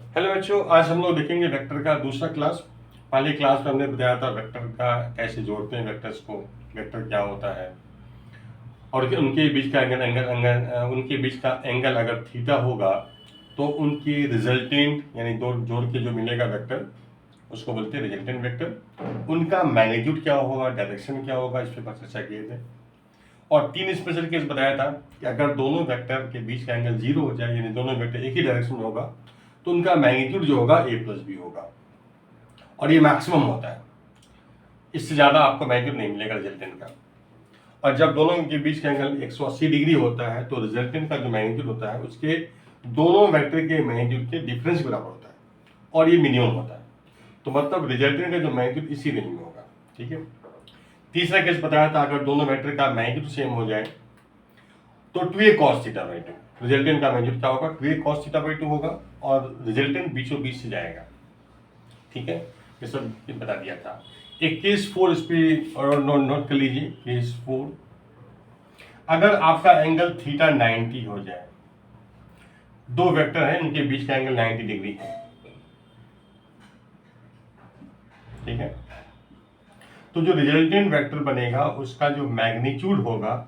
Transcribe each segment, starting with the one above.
Hello बच्चों, आज हम लोग देखेंगे वेक्टर का दूसरा क्लास। पहले क्लास में हमने बताया था वेक्टर का कैसे जोड़ते हैं वेक्टर्स को, वेक्टर क्या होता है और उनके बीच का उनके बीच का एंगल अगर थीटा होगा तो उनकी रिजल्टेंट यानी दो जोड़ के जो मिलेगा वेक्टर उसको बोलते हैं रिजल्टेंट वेक्टर। उनका मैग्नीट्यूड क्या होगा, डायरेक्शन क्या होगा, इस पर चर्चा किए थे। और तीन स्पेशल केस बताया था कि अगर दोनों वेक्टर के बीच का एंगल जीरो हो जाए यानी दोनों वेक्टर एक ही डायरेक्शन में होगा तो उनका मैग्नीट्यूड जो होगा a प्लस बी होगा और ये मैक्सिमम होता है। इससे ज़्यादा आपको मैग्नीट्यूड नहीं मिलेगा रिजल्टेंट का। और जब दोनों के बीच का एंगल 180 डिग्री होता है तो रिजल्टेंट का जो मैग्नीट्यूड होता है उसके दोनों वेक्टर के मैग्नीट्यूड के डिफरेंस बराबर होता है और ये मिनिमम होता है। तो मतलब रिजल्टेंट का जो मैग्नीट्यूड इसी रेंज में होगा। ठीक है। तीसरा केस बताया था अगर दोनों वेक्टर का मैग्नीट्यूड सेम हो जाए तो 2a cos theta by 2, resultant का मैग्नीट्यूड क्या होगा 2a cos थीटा बाई 2 होगा और रिजल्टेंट बीचों बीच से जाएगा। ठीक है, ये सब बता दिया था। एक केस 4 इस पे और नोट कर लीजिए। केस 4, अगर आपका एंगल थीटा 90 हो जाए, दो वेक्टर हैं उनके बीच का एंगल 90 डिग्री है। ठीक है, तो जो रिजल्टेंट वेक्टर बनेगा उसका जो मैग्नीट्यूड होगा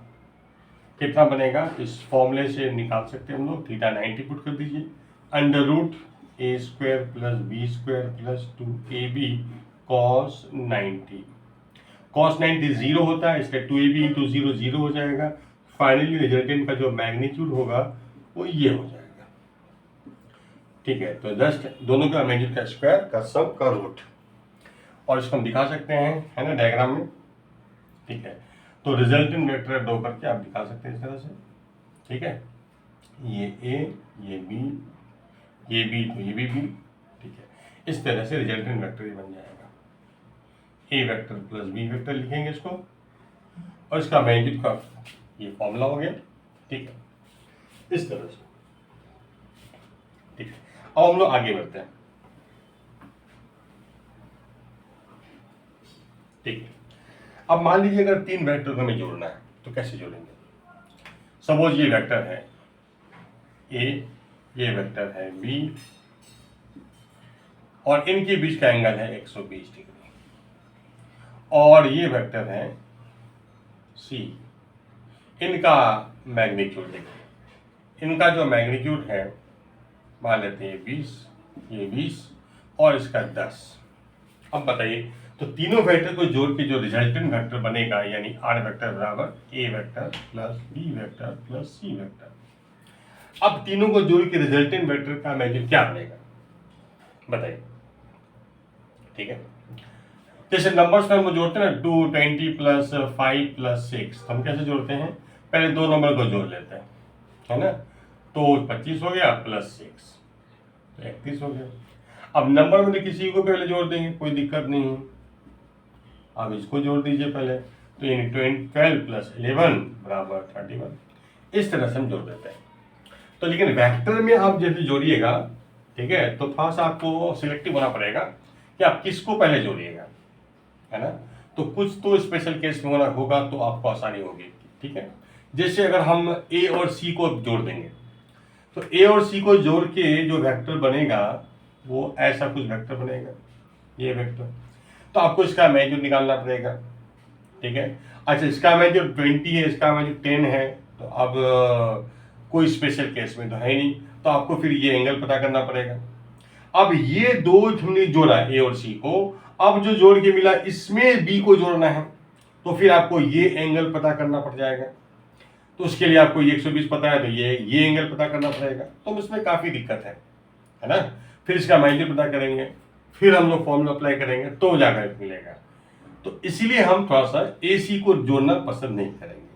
कितना बनेगा, इस फॉर्मूले से निकाल सकते हैं हम लोग। थीटा 90 पुट कर दीजिए, under root a square plus B square plus 2ab cos 90। cos 90 zero होता है, इसका 2ab इंटू जीरो जीरो हो जाएगा। फाइनली रिजल्टेंट का जो मैग्नीट्यूड होगा वो ये हो जाएगा। ठीक है, तो जस्ट दोनों का मैग्नीट्यूड का स्क्वायर का सम का रूट, और इसको हम दिखा सकते हैं, है ना, डायग्राम में। ठीक है, तो रिजल्टेंट वेक्टर ड्रॉ करके आप दिखा सकते हैं इस तरह से। ठीक है, ये a, ये b, ये b तो ये भी b। ठीक है, इस तरह से रिजल्टेंट वेक्टर ये बन जाएगा। a vector plus b vector लिखेंगे इसको और इसका मैग्नीट्यूड का ये फॉर्मूला हो गया। ठीक है, इस तरह से। ठीक है, अब हम लोग आगे बढ़ते हैं। ठीक है, अब मान लीजिए अगर तीन वेक्टर को हमें जोड़ना है तो कैसे जोड़ेंगे। सपोज ये वेक्टर है a, ये वेक्टर है b और इनके बीच का एंगल है 120 डिग्री और ये वेक्टर है c। इनका मैग्नीट्यूड देखिए, इनका जो मैग्नीट्यूड है मान लेते हैं 20, ये 20 और इसका 10। अब बताइए, तो तीनों वेक्टर को जोड़ के जो रिजल्टेंट वेक्टर बनेगा यानी r वेक्टर बराबर a vector plus b vector plus c vector. अब तीनों को जोड़ के रिजल्टेंट वेक्टर का मैग्नीट्यूड क्या बनेगा बताइए। ठीक है, जैसे नंबर्स में हम जोड़ते हैं ना, 220 प्लस 5 प्लस 6, तो हम कैसे जोड़ते हैं, पहले दो नंबर को जोड़ लेते हैं, है ना। तो 25 हो गया प्लस 6 तो 31 हो गया। अब नंबर में किसी को पहले जोड़ देंगे, कोई दिक्कत नहीं है। अब इसको जोड़ दीजिए पहले, तो यानी 12 प्लस 11 बराबर 31। इस तरह से हम जोड़ देते हैं। तो लेकिन वेक्टर में आप जैसे जोड़िएगा, ठीक है, तो थोड़ा सा आपको सिलेक्टिव होना पड़ेगा कि आप किसको पहले जोड़िएगा, है ना। तो कुछ तो स्पेशल केस में होना होगा तो आपको आसानी होगी। ठीक है, जैसे अगर हम ए और सी को जोड़ देंगे तो ए और सी को जोड़ के जो वेक्टर बनेगा वो ऐसा कुछ वेक्टर बनेगा, ये वेक्टर। तो आपको इसका मैग्नीट्यूड निकालना पड़ेगा। ठीक है, अच्छा इसका मैग्नीट्यूड 20 है, इसका मैग्नीट्यूड 10 है, तो अब कोई स्पेशल केस में तो है नहीं, तो आपको फिर ये एंगल पता करना पड़ेगा। अब ये दो हमने जोड़ा ए और सी को, अब जो जोड़ के मिला इसमें बी को जोड़ना है, तो फिर आपको ये एंगल पता करना पड़ जाएगा। तो उसके लिए आपको ये 120 पता है तो ये एंगल पता करना पड़ेगा। तो इसमें काफ़ी दिक्कत है ना। फिर इसका मैग्नीट्यूड पता करेंगे, फिर हम लोग फॉर्मूला अप्लाई करेंगे तो जाकर मिलेगा। तो इसीलिए हम थोड़ा सा ए सी को जोड़ना पसंद नहीं करेंगे,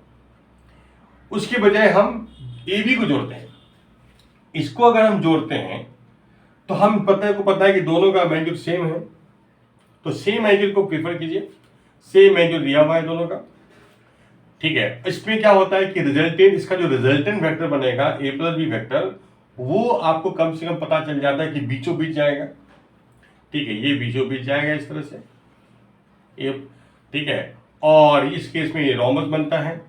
उसके बजाय हम ए बी को जोड़ते हैं। इसको अगर हम जोड़ते हैं तो हम पता है कि दोनों का मैग्नीट्यूड सेम है, तो सेम मैग्नीट्यूड को प्रीफर कीजिए। सेम मैग्नीट्यूड दिया हुआ है दोनों का। ठीक है, इसमें क्या होता है कि रिजल्टेंट, इसका जो रिजल्टेंट वेक्टर बनेगा ए प्लस बी वेक्टर, वो आपको कम से कम पता चल जाता है कि बीचों बीच जाएगा। ठीक है, ये बीचों बीच जाएगा इस तरह से ये। ठीक है, और इस केस में ये रोमस बनता है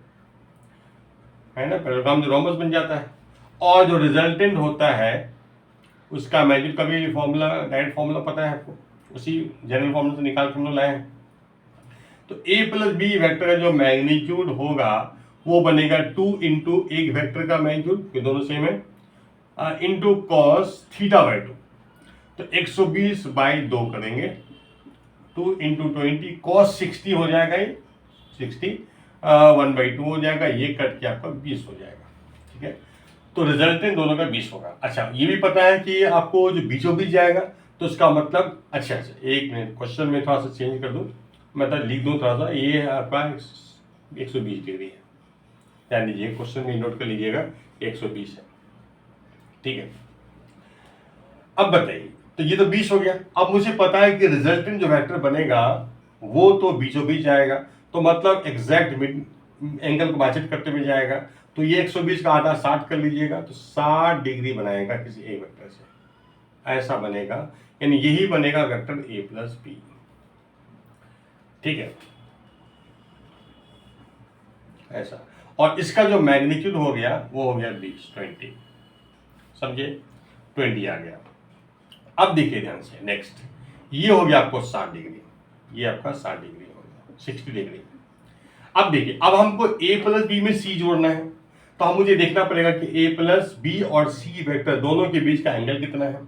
ना, पैरेललोग्राम जो रोमस बन जाता है। और जो रिजल्टेंट होता है उसका मैग्नीट्यूड का भी फॉर्मूला, डायरेक्ट फॉर्मूला पता है आपको, उसी जनरल फॉर्मूला से निकाल के हम लोग लाए हैं। तो ए प्लस बी वेक्टर का जो मैग्नीट्यूड होगा वो बनेगा 2 इंटू एक वेक्टर का मैग्नीट्यूड, ये दोनों सेम है, इंटू कॉस थीटा बाई 2। तो 120 बाई 2 करेंगे, 2 इंटू 20 कॉस 60 हो जाएगा, ये 60 1/2 हो जाएगा, ये कट के आपका 20 हो जाएगा। ठीक है, तो रिजल्टेंट दोनों का 20 होगा। अच्छा, ये भी पता है कि आपको जो बीचों बीच जाएगा तो इसका मतलब, अच्छा एक मिनट, क्वेश्चन में थोड़ा सा चेंज कर दूं, मतलब लिख दूं थोड़ा सा, ये आपका 120 डिग्री है, ध्यान दीजिए, क्वेश्चन में नोट कर लीजिएगा 120 है। ठीक है, अब बताइए, तो ये तो 20 हो गया। अब मुझे पता है कि रिजल्टेंट जो वेक्टर बनेगा वो तो बीचों बीच जाएगा, तो मतलब एग्जैक्ट एंगल को बातचीत करते हुए जाएगा। तो ये 120 का आधा 60 कर लीजिएगा, तो 60 डिग्री बनाएगा किसी एक वेक्टर से, ऐसा बनेगा, यानी यही बनेगा वेक्टर ए प्लस बी। ठीक है, ऐसा, और इसका जो मैग्नीट्यूड हो गया वो हो गया 20, 20, समझे, 20 आ गया। अब देखिए ध्यान से, नेक्स्ट ये हो गया आपको 60 डिग्री, ये आपका 60 डिग्री हो गया, 60 डिग्री। अब देखिए, अब हमको a प्लस बी में c जोड़ना है, तो हम मुझे देखना पड़ेगा कि a प्लस बी और c वेक्टर दोनों के बीच का एंगल कितना है।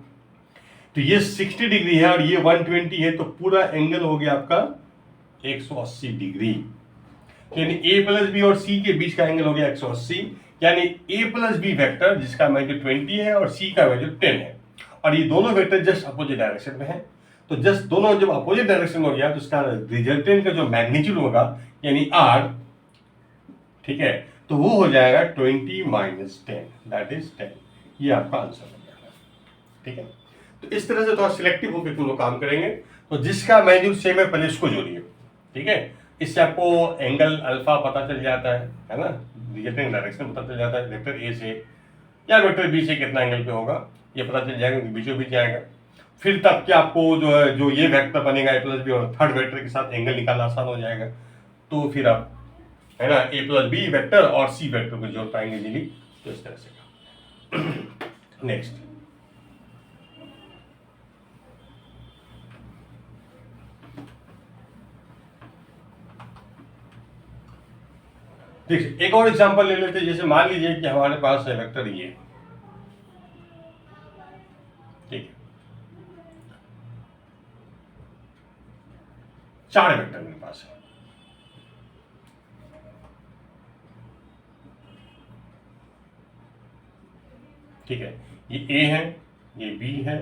तो ये 60 डिग्री है और ये 120 है, तो पूरा एंगल हो गया आपका 180 डिग्री। यानी a प्लस बी और c के बीच का एंगल हो गया 180, यानी a प्लस बी वेक्टर जिसका वैल्यू 20 है और c का वैल्यू 10 है, और ये दोनों वेक्टर जस्ट अपोजिट डायरेक्शन में है। तो जस्ट दोनों जब अपोजिट डायरेक्शन हो गया तो इसका रिजल्टेंट का जो मैग्नीट्यूड होगा यानी r, ठीक है, तो वो हो जाएगा 20 माइनस 10, दैट इज 10। ये आपका आंसर हो जाएगा। ठीक है, तो इस तरह से थोड़ा सिलेक्टिव होकर तुम लोग काम करेंगे। तो जिसका मैग्नीट्यूड सेम है पहले इसको जोड़िए, ठीक है, इससे आपको एंगल अल्फा पता चल जाता है ना, रिजल्टेंट डायरेक्शन पता चल जाता है, वेक्टर ए से या वेक्टर बी से कितना एंगल पे होगा ये पता चल जाएगा, बीचों बीच जाएगा। फिर तब क्या आपको जो है, जो ये वेक्टर बनेगा ए प्लस बी और थर्ड वेक्टर के साथ एंगल निकालना आसान हो जाएगा। तो फिर आप, है ना, ए प्लस बी वेक्टर और सी वेक्टर को जोड़ पाएंगे इजीली। तो इस तरह से नेक्स्ट, देखिए एक और एग्जांपल ले लेते हैं। जैसे मान लीजिए कि हमारे पास है वेक्टर ये, ठीक है, 4 वेक्टर मेरे पास है, ठीक है, ये ए है, ये बी है,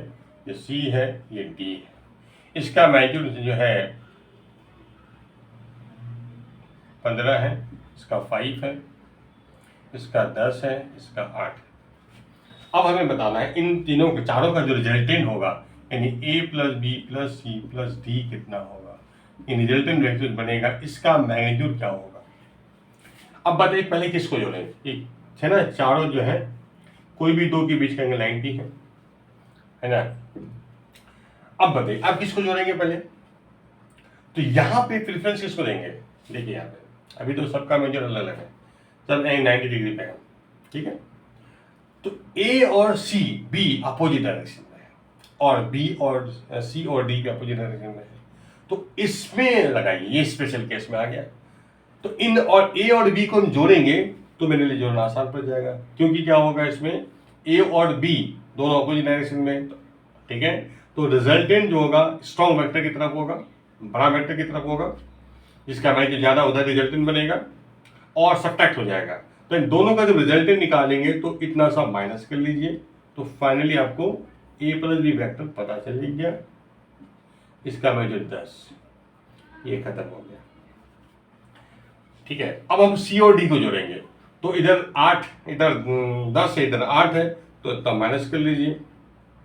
ये सी है, ये डी है। इसका मैग्नीट्यूड जो है 15 है, इसका 5 है, इसका 10 है, इसका 8 है। अब हमें बताना है इन तीनों के, चारों का जो रिजल्टेंट होगा यानी A plus B plus C plus D कितना होगा, इन रिजल्टेंट वेक्टर बनेगा, इसका मैग्नीट्यूड क्या होगा। अब बताइए पहले किसको जोड़ेंगे, एक है ना, चारों जो है कोई भी दो के बीच का एंगल 90 है ना। अब बताइए आप किसको जोड़ेंगे पहले, तो यहां पे प्रेफरेंस किसको देंगे, देखिए यहाँ पे अभी तो सबका मेजर अलग अलग है, सब 90 डिग्री पे है, ठीक है। तो ए और सी बी अपोजिट डायरेक्शन में है, और बी और सी और डी भी अपोजिट डायरेक्शन में है, तो इसमें लगाइए, ये स्पेशल केस में आ गया। तो इन और ए और बी को हम जोड़ेंगे तो मेरे लिए जोड़ना आसान पड़ जाएगा, क्योंकि क्या होगा इसमें ए और बी दोनों अपोजिट डायरेक्शन में, ठीक है। तो रिजल्टेंट जो होगा स्ट्रॉन्ग वेक्टर की तरफ होगा, बड़ा वेक्टर की तरफ होगा, जिसका मैग्नीट्यूड ज्यादा उधर रिजल्टेंट बनेगा और सब्ट्रैक्ट हो जाएगा। तो इन दोनों का जब रिजल्टेंट निकालेंगे तो इतना सा माइनस कर लीजिए, तो फाइनली आपको ए प्लस बी वेक्टर पता चल गया, इसका मैग्नीट्यूड 10, ये खत्म हो गया, ठीक है। अब हम सी और डी को जोड़ेंगे, तो इधर 8, इधर 10 है, इधर 8 है, तो इतना माइनस कर लीजिए,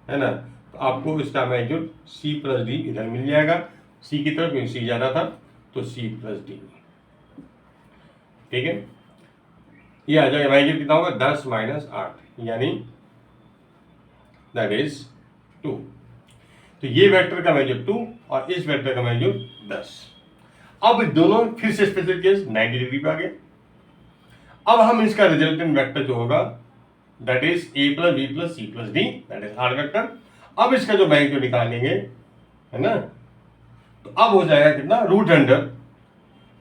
है ना। तो आपको इसका मैग्नीट्यूड सी प्लस डी इधर मिल जाएगा, सी की तरफ सी ज्यादा था तो सी प्लस डी, ठीक है। ये आ जाएगा, मैग्नीट्यूड कितना होगा 10 माइनस 8 यानी दैट इज 2। तो ये वेक्टर का मैग्नीट्यूड 2 और इस वेक्टर का मैग्नीट्यूड 10। अब दोनों फिर से स्पेशल केस 90 डिग्री पे आ गए। अब हम इसका रिजल्टेंट वेक्टर जो होगा that is A plus B plus C plus D, that is R vector. अब इसका जो मैग्नीट्यूड निकालेंगे, है ना, तो अब हो जाएगा कितना, रूट अंडर,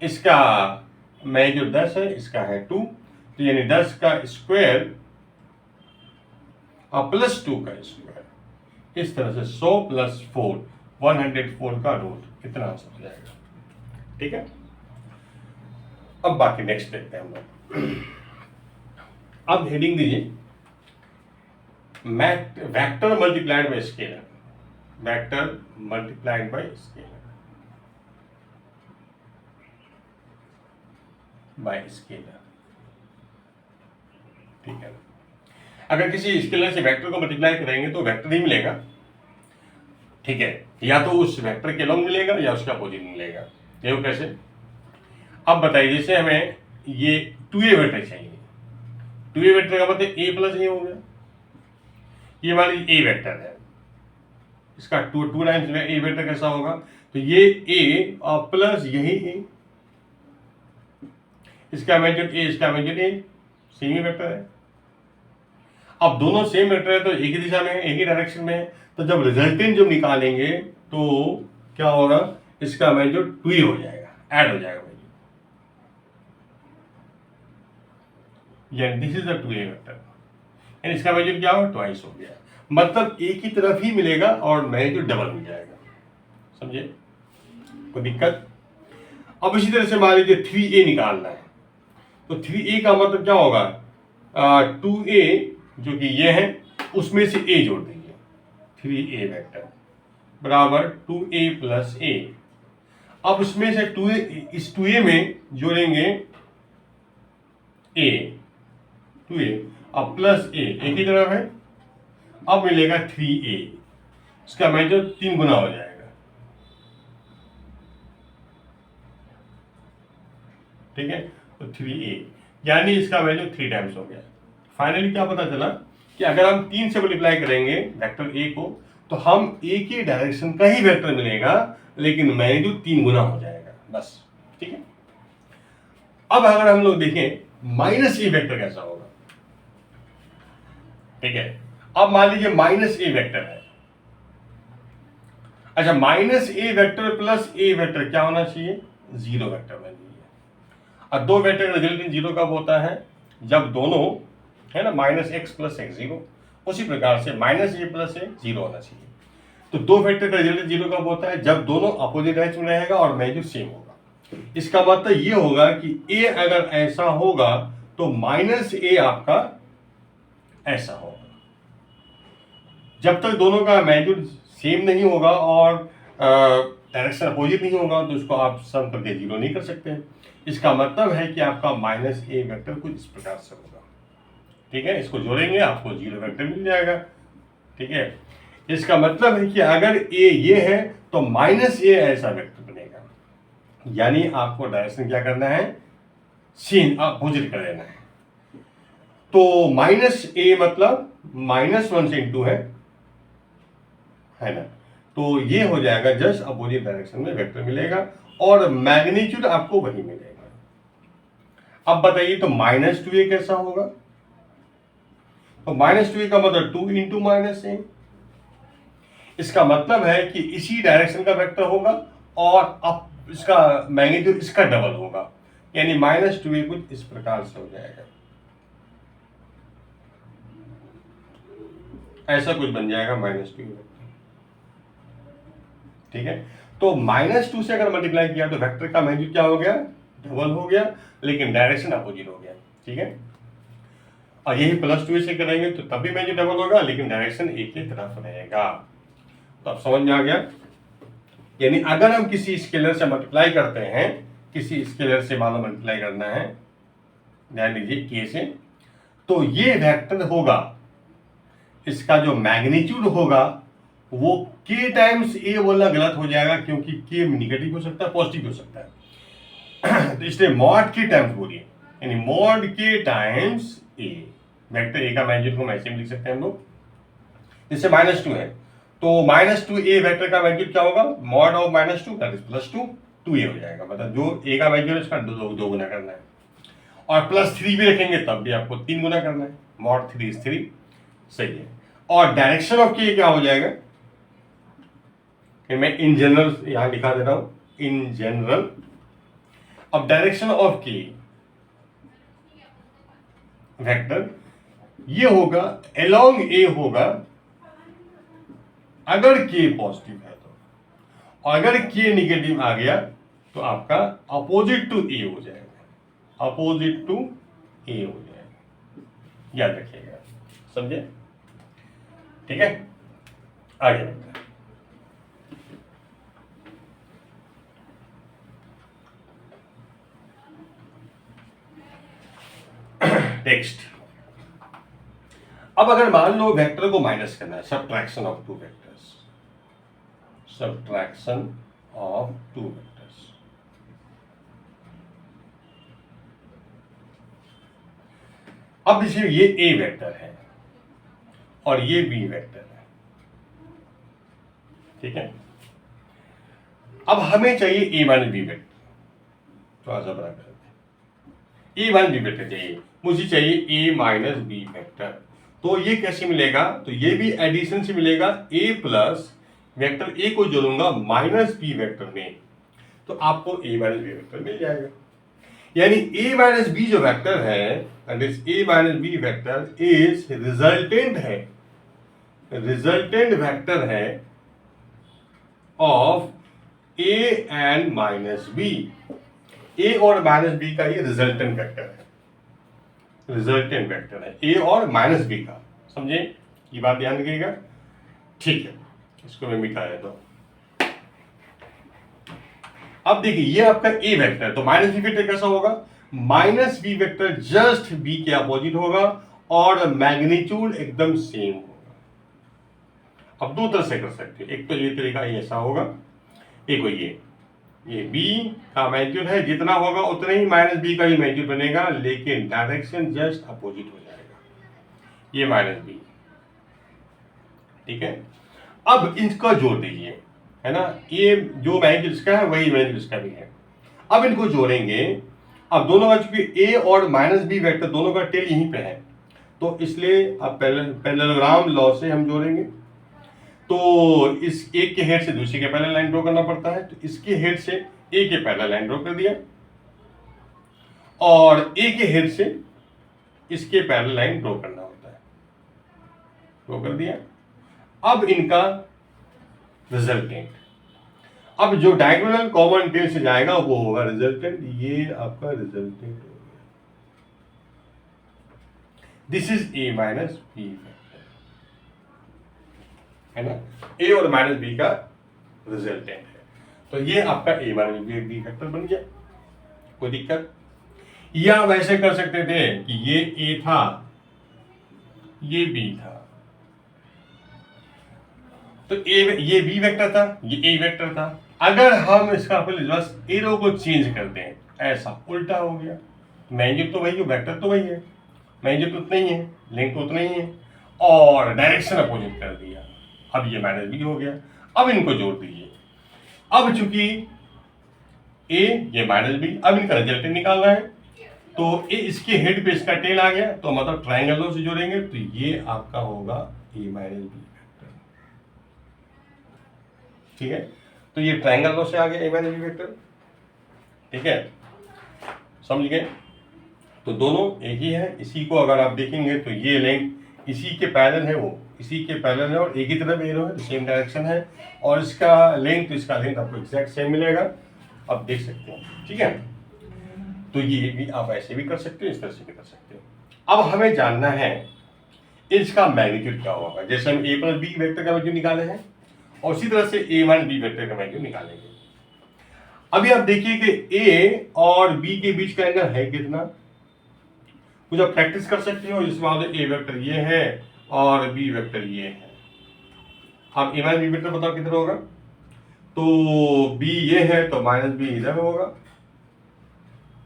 इसका मैग्नीट्यूड 10 है, इसका है 2, तो यानी 10 का स्क्वायर और प्लस 2 का स्क्वायर, इस तरह से 100 प्लस 4 104 का रूट, इतना आंसर हो जाएगा। ठीक है, अब बाकी नेक्स्ट देखते हैं हम लोग। अब हेडिंग दीजिए vector multiplied by scalar, vector multiplied by scalar, bye scalar. ठीक है, अगर किसी स्केलर से वेक्टर को मल्टीप्लाई करेंगे तो वेक्टर ही मिलेगा। ठीक है, या तो उस वेक्टर के लॉन्ग मिलेगा या उसका अपोजिट मिलेगा। ये वो कैसे, अब बताइए, जैसे हमें ये 2a वेक्टर चाहिए, 2a वेक्टर का मतलब a प्लस ए हो गया, ये मान लीजिए a वेक्टर है, इसका 2 टाइम्स में a वेक्टर कैसा होगा, तो ये a और प्लस यही a, इसका मैग्नीट्यूड a, इसका magnitude a, same he vector है। अब दोनों सेम वेक्टर है तो एक ही दिशा में है, एक ही डायरेक्शन में है, तो जब रिजल्टेंट जब निकालेंगे तो क्या होगा, इसका मैग्नीट्यूड 2a हो जाएगा, ऐड हो जाएगा, यानी this is the 2a vector, यानी इसका मैग्नीट्यूड क्या होगा, ट्वाइस हो गया, मतलब एक ही तरफ ही मिलेगा और मैग्नीट्यूड डबल मिल जाएगा। समझे, कोई दिक्कत। अब इसी तरह से मान लीजिए 3a निकालना है, तो 3a का मतलब क्या होगा, 2a जो कि ये है उसमें से a जोड़ देंगे, 3a वेक्टर बराबर 2a प्लस a। अब उसमें से 2a, इस 2a में जोड़ेंगे a, 2a अब प्लस a, एक ही तरफ है, अब मिलेगा 3a, इसका मैग्नीट्यूड 3 गुना हो जाएगा। ठीक है, तो 3a यानी इसका वैल्यू 3 टाइम्स हो गया। फाइनली क्या पता चला कि अगर हम 3 से मल्टीप्लाई करेंगे वेक्टर a को तो हम a के डायरेक्शन का ही वेक्टर मिलेगा, लेकिन मैग्नीट्यूड 3 गुना हो जाएगा, बस। ठीक है, अब अगर हम लोग देखें माइनस a वेक्टर कैसा होगा। ठीक है, अब मान लीजिए माइनस a वेक्टर है, अच्छा minus a vector plus a vector क्या होना चाहिए, 0 वेक्टर होना चाहिए। अब दो वेक्टर का रिजल्टेंट 0 कब होता है, जब दोनों, है ना, माइनस एक्स प्लस एक्स 0, उसी प्रकार से माइनस ए प्लस ए 0 होना चाहिए। तो दो वेक्टर का रिजल्टेंट 0 कब होता है, जब दोनों अपोजिट डायरेक्शन में रहेगा और मैग्नीट्यूड सेम होगा। इसका मतलब ये होगा कि ए अगर ऐसा होगा तो माइनस ए आपका ऐसा होगा। जब तक दोनों का मैग्नीट्यूड सेम नहीं होगा और डायरेक्शन अपोजिट नहीं होगा तो उसको आप सम करके 0 नहीं कर सकते। इसका मतलब है कि आपका माइनस ए वेक्टर कुछ इस प्रकार से होगा। ठीक है, इसको जोड़ेंगे आपको 0 वेक्टर मिल जाएगा। ठीक है, इसका मतलब है कि अगर ए ये है तो माइनस ए ऐसा वेक्टर बनेगा, यानी आपको डायरेक्शन क्या करना है, सीन अपोजिट कर देना है। तो माइनस ए मतलब -1 से इंटू है ना, तो ये हो जाएगा जस्ट अपोजिट डायरेक्शन में वेक्टर मिलेगा और मैग्नीट्यूड आपको वही मिलेगा। अब बताइए तो -2a कैसा होगा, तो -2a का मतलब 2 इंटू माइनस ए, इसका मतलब है कि इसी डायरेक्शन का वेक्टर होगा और अब इसका मैग्नीट्यूड इसका डबल होगा, यानी -2a कुछ इस प्रकार से हो जाएगा, ऐसा कुछ बन जाएगा -2a वेक्टर। ठीक है, तो -2 से अगर मल्टीप्लाई किया तो वेक्टर का मैग्नीट्यूड क्या हो गया, डबल हो गया, लेकिन डायरेक्शन अपोजिट हो गया। ठीक है, और यही +2 से करेंगे तो तब भी मैग्नीट्यूड डबल होगा, लेकिन डायरेक्शन एक ही तरफ रहेगा। तो अब समझ में आ गया, यानी अगर हम किसी स्केलर से मल्टीप्लाई करते हैं, किसी स्केलर से मान लो मल्टीप्लाई करना है, ध्यान दीजिए के से, तो ये वेक्टर होगा, इसका जो मैग्नीट्यूड होगा वो k टाइम्स a बोलना गलत हो जाएगा, क्योंकि k निगेटिव हो सकता है, पॉजिटिव हो सकता है। तो इसलिए मॉड k टाइम्स बोलिए, यानी mod k times a, vector a का मैग्नीट्यूड को ऐसे लिख सकते हैं हम लोग, इससे -2 है तो -2a वेक्टर का मैग्नीट्यूड क्या होगा, mod of -2 that is +2, 2a हो जाएगा, मतलब जो a का मैग्नीट्यूड है उसका 2 गुना करना है, और +3 भी रखेंगे तब भी आपको 3 गुना करना है, मॉड 3 इज 3 सही है। और डायरेक्शन ऑफ के क्या हो जाएगा, मैं इन जनरल यहां लिखा दे रहा हूं, इन जनरल। अब डायरेक्शन ऑफ के वेक्टर ये होगा अलोंग ए होगा अगर के पॉजिटिव है तो, और अगर के निगेटिव आ गया तो आपका अपोजिट टू ए हो जाएगा, अपोजिट टू ए हो जाएगा, याद रखिएगा, समझे? ठीक है, आगे बढ़ते हैं। टेक्स्ट। अब अगर मान लो वेक्टर को माइनस करना है, subtraction of two vectors, subtraction of two vectors. अब जैसे ये ए वेक्टर है और ये बी वेक्टर है, ठीक है। अब हमें चाहिए ए माइनस बी वेक्टर, थोड़ा सा बड़ा कर दे, ए माइनस बी वेक्टर चाहिए, मुझे चाहिए ए माइनस बी वेक्टर। तो ये कैसे मिलेगा, तो ये भी एडिशन से मिलेगा, ए प्लस वेक्टर ए को जोड़ूंगा माइनस बी वेक्टर में, तो आपको ए माइनस बी वेक्टर मिल जाएगा। यानी ए माइनस बी जो वेक्टर है, and this A minus B vector is resultant है, रिजल्टेंट वेक्टर है of A and minus B. A और माइनस बी का ये रिजल्टेंट वेक्टर है, रिजल्टेंट वेक्टर है ए और माइनस बी का, समझे? ये बात ध्यान रखिएगा, ठीक है। इसको मैं मिटा देता हूं। अब देखिए ये आपका ए वेक्टर है, तो माइनस बी वेक्टर कैसा होगा, minus B vector just B के अपोजिट होगा और मैग्नीट्यूड एकदम सेम होगा। अब दो तरह से कर सकते हैं, एक तो ये तरीका ऐसा होगा, एक ये बी का मैग्नीट्यूड है, जितना होगा उतना ही माइनस बी का ही मैग्नीट्यूड बनेगा, लेकिन डायरेक्शन जस्ट अपोजिट हो जाएगा, ये माइनस बी, ठीक है। अब इसका जोड़ दीजिए, है ना, ये जो मैग्नीट्यूड इसका है वही मैग्नीट्यूड इसका भी है। अब इनको जोड़ेंगे, अब दोनों का चूंकि ए और माइनस बी वेक्टर दोनों का टेल यहीं पे है, तो इसलिए अब पैरेललोग्राम लॉ से हम जोड़ेंगे। तो इस एक के हेड से दूसरे के पैरेलल लाइन ड्रॉ करना पड़ता है, तो इसके हेड से ए के पैरेलल लाइन ड्रॉ कर दिया और ए के हेड से इसके पैरेलल लाइन ड्रॉ करना होता है, ड्रॉ कर दिया। अब इनका रिजल्टेंट, अब जो डायगोनल कॉमन टेल से जाएगा वो होगा रिजल्टेंट, ये आपका रिजल्टेंट हो गया। This is A minus B vector, है ना, ए और माइनस बी का रिजल्टेंट है, तो ये आपका ए माइनस बी वेक्टर बन गया, कोई दिक्कत? या वैसे कर सकते थे कि ये ए था, ये बी था, तो ये बी वेक्टर था, ये ए वेक्टर था। अगर हम इसका बस एरो को चेंज करते हैं, ऐसा उल्टा हो गया, मैग्नीट्यूड तो वही है, वेक्टर तो वही है, मैग्नीट्यूड तो उतना ही है, लेंथ तो उतना ही है, और डायरेक्शन अपोजिट कर दिया, अब ये माइनस बी हो गया। अब इनको जोड़ दीजिए, अब चूंकि ए ये माइनस बी, अब इनका रिजल्टेंट निकालना है, तो ए इसके हेड पे इसका टेल आ गया, तो मतलब ट्राइंगल से जोड़ेंगे, तो ये आपका होगा ए माइनस बी वेक्टर, ठीक है। तो ये ट्राइंगल लॉ से आ गया ए माइनस बी वेक्टर, ठीक है, समझ गए? तो दोनों एक ही है, इसी को अगर आप देखेंगे तो ये लेंथ इसी के पैरेलल है, वो इसी के पैरेलल है और एक ही तरफ एरो है, तो सेम डायरेक्शन है, और इसका लेंथ तो इसका लेंथ आपको एग्जैक्ट सेम मिलेगा, आप देख सकते हैं, ठीक है। तो ये भी आप ऐसे भी कर सकते हो, इस तरह से भी कर सकते हो। अब हमें जानना है इसका मैग्नीट्यूड क्या होगा, जैसे हम ए प्लस बी वेक्टर का मैग्नीट्यूड निकाले हैं, और उसी तरह से ए माइनस बी वेक्टर का मैग्नीट्यूड निकालेंगे। अभी आप देखिए कि ए और बी के बीच का एंगल है कितना, कुछ आप प्रैक्टिस कर सकते हो, जिसमें मान लो ए वेक्टर ये है और बी वेक्टर ये है। अब ए माइनस बी वेक्टर बताओ किधर होगा, तो बी ये है तो माइनस बी इधर होगा,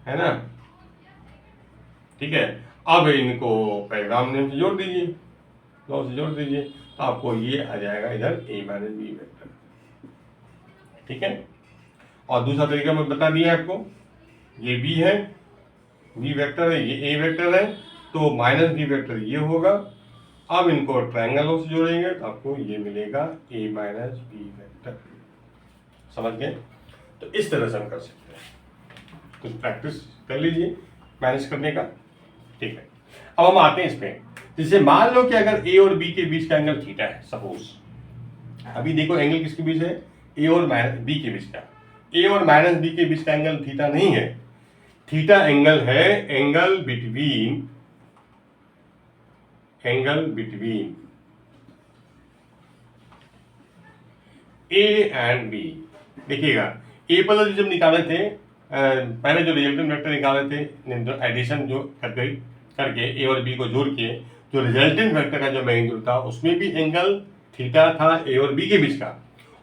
है ना, ठीक है। अब इनको पैराग्राम नेम से जोड़ दीजिए, लॉ से जोड़ दीजिए, तो आपको ये आ जाएगा इधर ए माइनस बी वेक्टर, ठीक है। और दूसरा तरीका मैं बता दिया आपको, ये बी है, बी वेक्टर है, ये ए वेक्टर है, तो माइनस बी वेक्टर ये होगा। अब इनको ट्रायंगल से जोड़ेंगे तो आपको ये मिलेगा ए माइनस बी वेक्टर। समझ गए? तो इस तरह से हम कर सकते हैं। कुछ प्रैक्टिस कर लीजिए मैनेज करने का। ठीक है, अब हम आते हैं इस पे। जैसे मान लो कि अगर ए और बी के बीच का एंगल थीटा है, सपोज। अभी देखो एंगल किसके बीच है? ए और माइनस बी के बीच का। ए और माइनस बी के बीच का एंगल थीटा नहीं है। थीटा एंगल है angle between A and B. देखिएगा ए प्लस बी जब निकाले थे, पहले जो रिजल्टेंट वेक्टर निकाले थे, एडिशन जो करके ए और बी को जोड़ के जो रिजल्टेंट वेक्टर का जो मैग्नीट्यूड था उसमें भी एंगल थीटा था ए और बी के बीच का।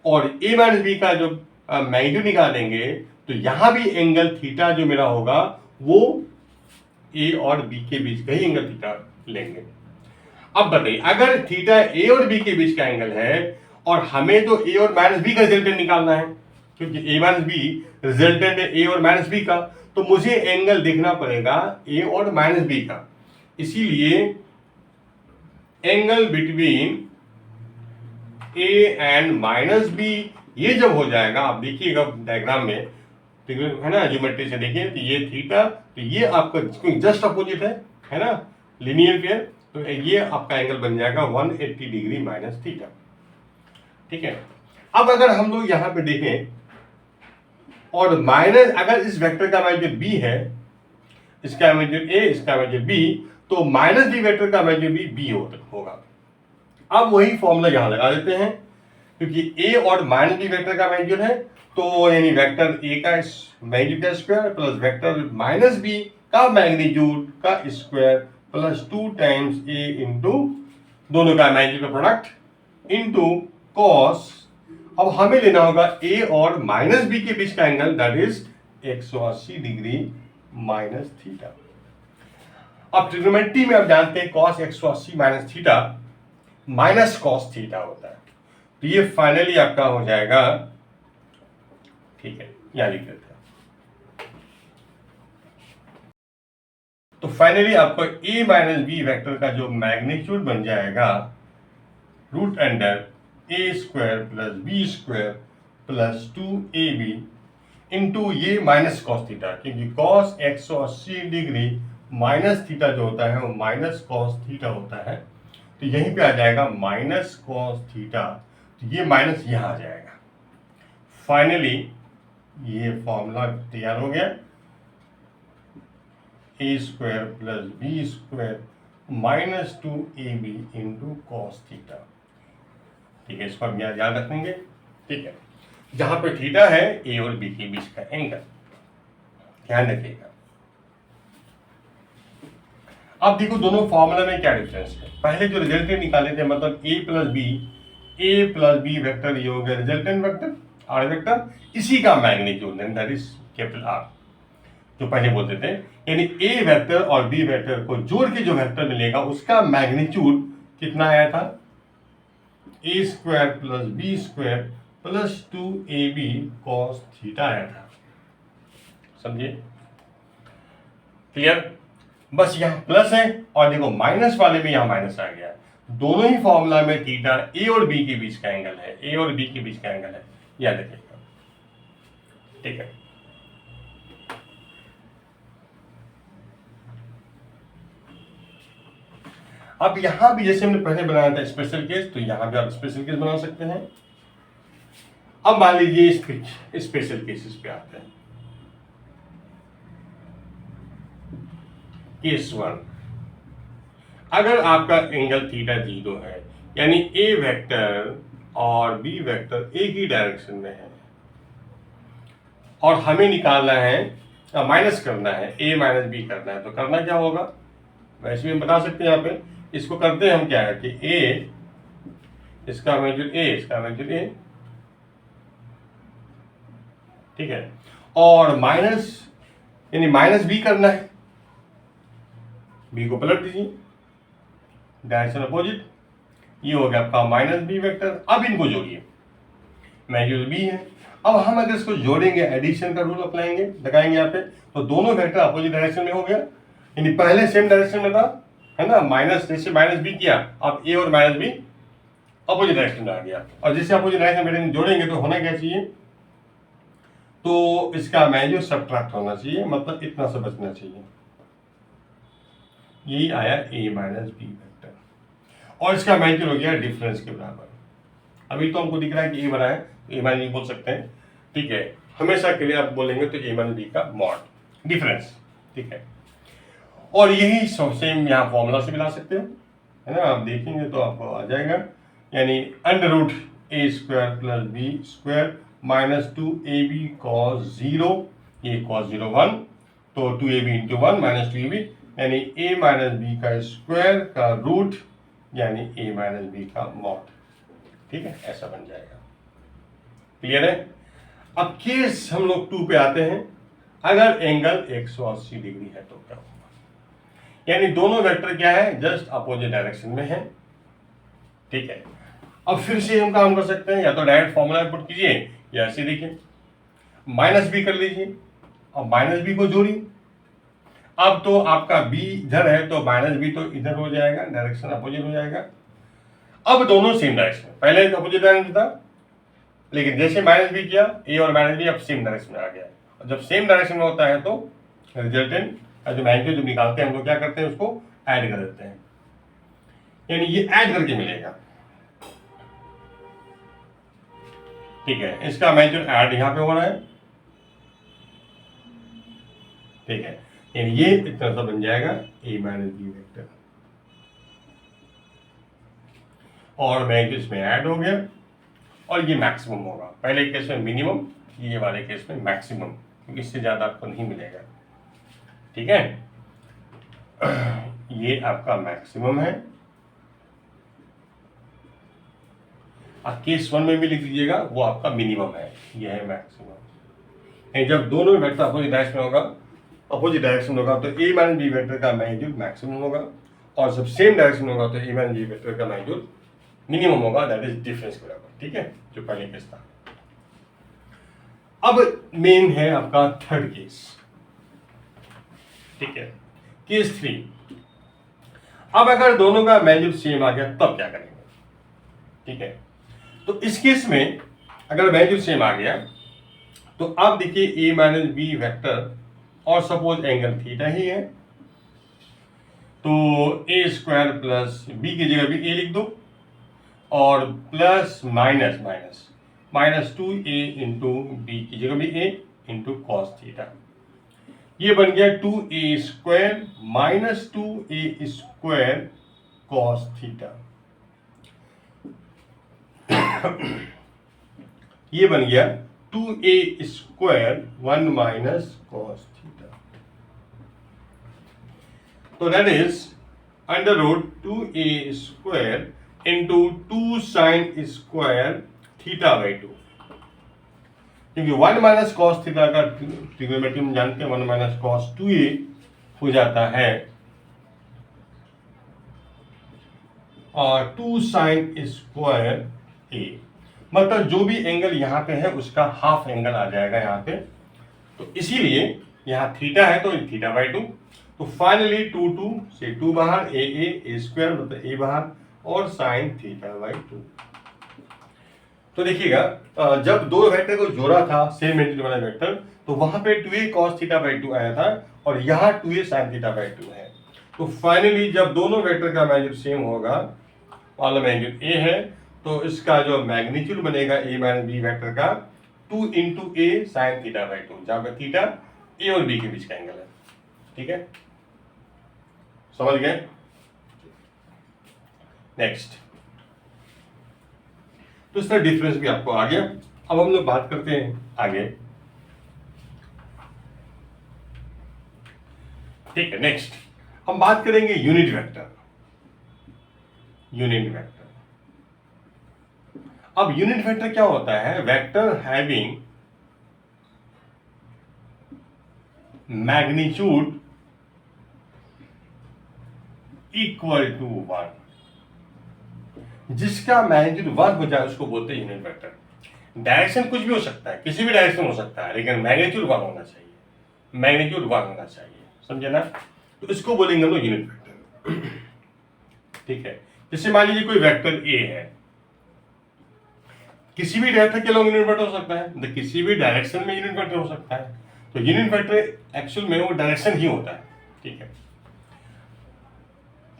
और ए माइनस बी का जो मैग्नीट्यूड निकालेंगे तो यहां भी एंगल थीटा जो मेरा होगा वो ए और बी के बीच का ही एंगल थीटा लेंगे। अब बताइए, अगर थीटा ए और बी के बीच का एंगल है और हमें तो ए और माइनस बी का रिजल्टेंट निकालना है, क्योंकि ए माइनस बी रिजल्टेंट है ए और माइनस बी का, तो मुझे एंगल देखना पड़ेगा ए और माइनस बी का। इसीलिए angle between A and minus B ये जब हो जाएगा, आप देखिएगा डायग्राम में, है ना, ज्योमेट्री से देखिए तो ये थीटा, तो ये आपका जस्ट अपोजिट है ना, लीनियर पेयर, तो ये आपका एंगल बन जाएगा 180 डिग्री माइनस थीटा। ठीक है, अब अगर हम लोग यहां पे देखें और माइनस, अगर इस वेक्टर का मैग्नीट्यूड बी है, इसका मैग्नीट्यूड ए, इसका मैग्नीट्यूड बी, तो माइनस बी वेक्टर का मैग्नीट्यूड भी बी होगा। अब वही फॉर्मूला यहां लगा देते हैं, क्योंकि ए और माइनस बी वेक्टर का मैग्नीट्यूड है, तो यानी वेक्टर ए का मैग्नीट्यूड का square plus vector minus B का मैग्नीट्यूड का square plus 2 times A into दोनों का मैग्नीट्यूड का प्रोडक्ट इंटू कॉस। अब हमें लेना होगा ए और माइनस बी के बीच का angle, that is 180 degree minus theta. अब ट्रिग्नोमेट्री में आप जानते हैं cos 180 minus theta minus cos theta होता है, तो ये फाइनली आपका हो जाएगा, ठीक है, यहां लिख देते हैं। तो फाइनली आपको ए माइनस बी वेक्टर का जो मैग्नीट्यूड बन जाएगा root under A square plus B square plus 2ab into ये माइनस कॉस थीटा, क्योंकि कॉस 180 डिग्री माइनस थीटा जो होता है वो माइनस कॉस थीटा होता है, तो यहीं पे आ जाएगा माइनस कॉस थीटा, तो ये माइनस यहां आ जाएगा। फाइनली ये फॉर्मूला तैयार हो गया, A square plus B square minus 2ab into cos theta. ठीक है, इसको हम याद रखेंगे। ठीक है, जहां पे थीटा है ए और बी के बीच का एंगल, ध्यान रखिएगा। अब देखो दोनों फॉर्मूला में क्या डिफरेंस है। पहले जो रिजल्टेंट निकाले थे, मतलब ए प्लस बी वेक्टर, ये हो गया रिजल्टेंट वेक्टर आर वेक्टर, इसी का magnitude that is capital R, जो पहले बोलते थे, यानी ए वेक्टर और बी वेक्टर को जोड़ के जो वेक्टर मिलेगा उसका मैग्नीट्यूड कितना आया था, A square plus B square plus 2ab cos theta आया था। समझिए? क्लियर? बस यहाँ प्लस है और देखो माइनस वाले में यहाँ माइनस आ गया। दोनों ही फॉर्मूला में थीटा ए और बी के बीच का एंगल है, ए और बी के बीच का एंगल है, याद रखिएगा। ठीक है, अब यहां भी जैसे हमने पहले बनाया था स्पेशल केस, तो यहां भी आप स्पेशल केस बना सकते हैं। अब मान लीजिए स्पेशल केसेस पे आते हैं। केस 1, अगर आपका एंगल थीटा 0 है, यानी ए वेक्टर और बी वेक्टर एक ही डायरेक्शन में है और हमें निकालना है, माइनस करना है, ए माइनस बी करना है, तो करना क्या होगा, वैसे भी हम बता सकते हैं। यहाँ पे इसको करते हैं हम क्या है कि ए, इसका मैग्नीट्यूड ए, इसका मैग्नीट्यूड ए, ठीक है, और माइनस यानी माइनस बी करना है, बी को पलट दीजिए, डायरेक्शन अपोजिट, ये हो गया आपका माइनस बी वेक्टर। अब इनको जोड़िए, मैग्नीट्यूड बी है। अब हम अगर इसको जोड़ेंगे, एडिशन का रूल अप्लाएंगे, लगाएंगे यहाँ पे, तो दोनों वेक्टर अपोजिट डायरेक्शन में हो गया, यानी पहले सेम डायरेक्शन में था, है ना, माइनस, जैसे माइनस बी किया, अब ए और माइनस बी अपोजिट डायरेक्शन में आ गया, और जैसे अपोजिट डायरेक्शन में जोड़ेंगे तो होना क्या चाहिए, तो इसका मैग्नीट्यूड सब्ट्रैक्ट होना चाहिए, मतलब इतना से बचना चाहिए। यही आया ए माइनस बी वेक्टर, और इसका मैग्नीट्यूड हो गया डिफरेंस के बराबर। अभी तो हमको दिख रहा है कि ए बना है, तो ए माइनस बी बोल सकते हैं, ठीक है। हमेशा के लिए आप बोलेंगे तो ए माइनस बी का मॉड डिफरेंस, ठीक है। और यही सेम यहाँ फॉर्मूला से मिला सकते हो, है ना, आप देखेंगे तो आपको आ जाएगा, यानी under root A square plus B square minus 2ab cos 0, ये cos 0 1, तो 2ab इंटू 1 माइनस 2ab, यानी a माइनस बी का स्क्वायर का रूट, यानी a माइनस बी का मॉड, ठीक है, ऐसा बन जाएगा। क्लियर है। अब केस हम लोग 2 पे आते हैं, अगर एंगल 180 डिग्री है तो क्या होगा, यानी दोनों वेक्टर क्या है, जस्ट अपोजिट डायरेक्शन में है, ठीक है। अब फिर से हम काम कर सकते हैं, या तो डायरेक्ट फॉर्मूला पुट कीजिए, या ऐसे देखिए, माइनस बी कर लीजिए, अब माइनस बी को जोड़िए, अब तो आपका बी इधर है तो माइनस बी तो इधर हो जाएगा, डायरेक्शन अपोजिट हो जाएगा। अब दोनों सेम डायरेक्शन, पहले अपोजिट डायरेक्शन था, लेकिन जैसे माइनस बी किया, ए और माइनस बी अब सेम डायरेक्शन में आ गया, और जब सेम डायरेक्शन में होता है तो रिजल्टेंट जो मैग्नीट्यूड जब निकालते हैं हम लोग क्या करते हैं, उसको ऐड कर देते हैं, यानी ये ऐड करके मिलेगा, ठीक है। इसका मैग्नीट्यूड ऐड यहां पे हो रहा है, ठीक है, यानी ये इतना सा बन जाएगा ए माइनस बी वेक्टर, और मैग्नीट्यूड इसमें ऐड हो गया, और ये मैक्सिमम होगा, पहले केस में मिनिमम, ये वाले केस में मैक्सिमम, क्योंकि इससे ज्यादा आपको नहीं मिलेगा, ठीक है। ये आपका मैक्सिमम है, और केस 1 में भी लिख दीजिएगा, वो आपका मिनिमम है, ये है मैक्सिमम। जब दोनों वेक्टर अपोजिट डायरेक्शन में होगा, तो ए माइनस बी वेक्टर का मैग्नीट्यूड मैक्सिमम होगा, और जब सेम डायरेक्शन में होगा तो ए माइनस बी वेक्टर का मैग्नीट्यूड मिनिमम होगा, दैट इज डिफरेंस के बराबर, ठीक है, जो पहले केस था। अब मेन है आपका थर्ड केस, ठीक है, केस 3। अब अगर दोनों का मैग्नीट्यूड सेम आ गया तब क्या करेंगे, ठीक है। तो इस केस में अगर मैग्नीट्यूड सेम आ गया तो आप देखिए ए माइनस बी वेक्टर, और सपोज एंगल थीटा ही है, तो ए स्क्वायर प्लस बी की जगह भी ए लिख दो, और plus minus minus minus 2a into B की जगह भी a इंटू कॉस थीटा, ये बन गया 2a square minus 2a square cos theta, ये बन गया 2a square 1 minus cos theta, तो that is under root 2a square into 2 sine square theta by 2, क्योंकि 1 माइनस कॉस थीटा का ट्रिग्नोमेट्री हम जानते हैं 1 माइनस कॉस 2a हो जाता है, और 2 साइन स्क्वायर a, मतलब जो भी एंगल यहाँ पे है उसका हाफ एंगल आ जाएगा यहाँ पे, तो इसीलिए यहाँ थीटा है तो थीटा बाई 2, तो फाइनली 2 से 2 बाहर, ए स्क्वायर मतलब a बाहर, और साइन थीटा बाई 2। तो देखिएगा जब दो वेक्टर को जोड़ा था सेम मैग्नीट्यूड वाला वेक्टर, तो वहां पे 2a cos थीटा बाई 2 आया था, और यहाँ 2a sin थीटा बाई 2 है, तो फाइनली जब दोनों वेक्टर का मैग्नीट्यूड सेम होगा, वाला मैग्नीट्यूड a है, तो इसका जो मैग्नीट्यूड बनेगा a माइनस बी वेक्टर का 2 into A sine theta by 2, जहां पर थीटा a और b के बीच का एंगल है, ठीक है, समझ गए। नेक्स्ट, तो इसका डिफरेंस भी आपको आ गया। अब हम लोग बात करते हैं आगे, ठीक है। नेक्स्ट हम बात करेंगे यूनिट वेक्टर। अब यूनिट वेक्टर क्या होता है, vector having magnitude equal to 1, जिसका मैग्नीट्यूड 1 हो जाए उसको बोलते हैं यूनिट वेक्टर। डायरेक्शन कुछ भी हो सकता है, किसी भी डायरेक्शन हो सकता है, लेकिन मैग्नीट्यूड 1 होना चाहिए, समझे ना। तो इसको बोलेंगे हम लोग यूनिट वेक्टर। ठीक है, जैसे मान लीजिए कोई वेक्टर ए है, किसी भी डायरेक्शन के अलॉन्ग यूनिट वेक्टर हो सकता है, मतलब किसी भी डायरेक्शन में यूनिट वेक्टर हो सकता है। तो यूनिट वेक्टर एक्चुअल में वो डायरेक्शन ही होता है। ठीक है,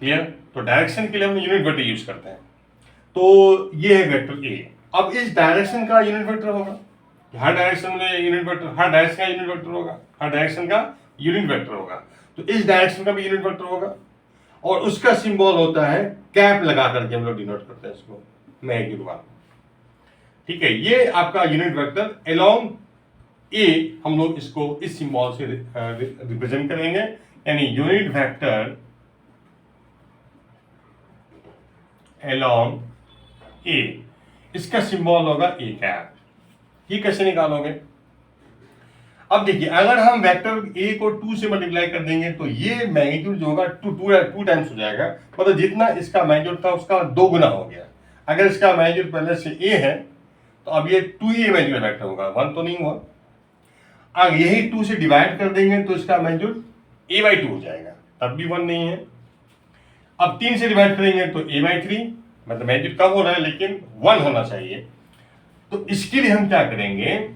क्लियर? तो डायरेक्शन के लिए हम यूनिट वेक्टर यूज करते हैं। तो ये है वेक्टर ए। अब इस डायरेक्शन का यूनिट वेक्टर होगा, हर डायरेक्शन में यूनिट वेक्टर, हर डायरेक्शन का यूनिट वेक्टर होगा, हर डायरेक्शन का यूनिट वेक्टर होगा। तो इस डायरेक्शन का भी यूनिट वेक्टर होगा, और उसका सिंबल होता है कैप लगा करके हम लोग डिनोट करते हैं इसको, मैग्नीट्यूड वाला। ठीक है, ये आपका यूनिट वेक्टर अलोंग ए, हम लोग इसको इस सिंबल से रिप्रेजेंट करेंगे, यानी यूनिट वेक्टर अलोंग ए, इसका सिंबल होगा ए कैप। ये कैसे निकालोगे? अब देखिए, अगर हम वेक्टर ए को 2 से मल्टीप्लाई कर देंगे तो ये मैग्नीट्यूड जो होगा 2 टाइम्स हो जाएगा, मतलब जितना इसका मैग्नीट्यूड था उसका 2 गुना हो गया। अगर इसका मैग्नीट्यूड पहले से ए है तो अब ये 2a मैग्नीट्यूड वेक्टर होगा, 1 तो नहीं हुआ। अब यही 2 से डिवाइड कर देंगे तो इसका मैग्नीट्यूड a/2 हो जाएगा, तब भी 1 नहीं है। अब 3 से डिवाइड करेंगे तो a/3, मतलब मैग्नीट्यूड कम हो रहा है लेकिन 1 होना चाहिए। तो इसके लिए हम क्या करेंगे,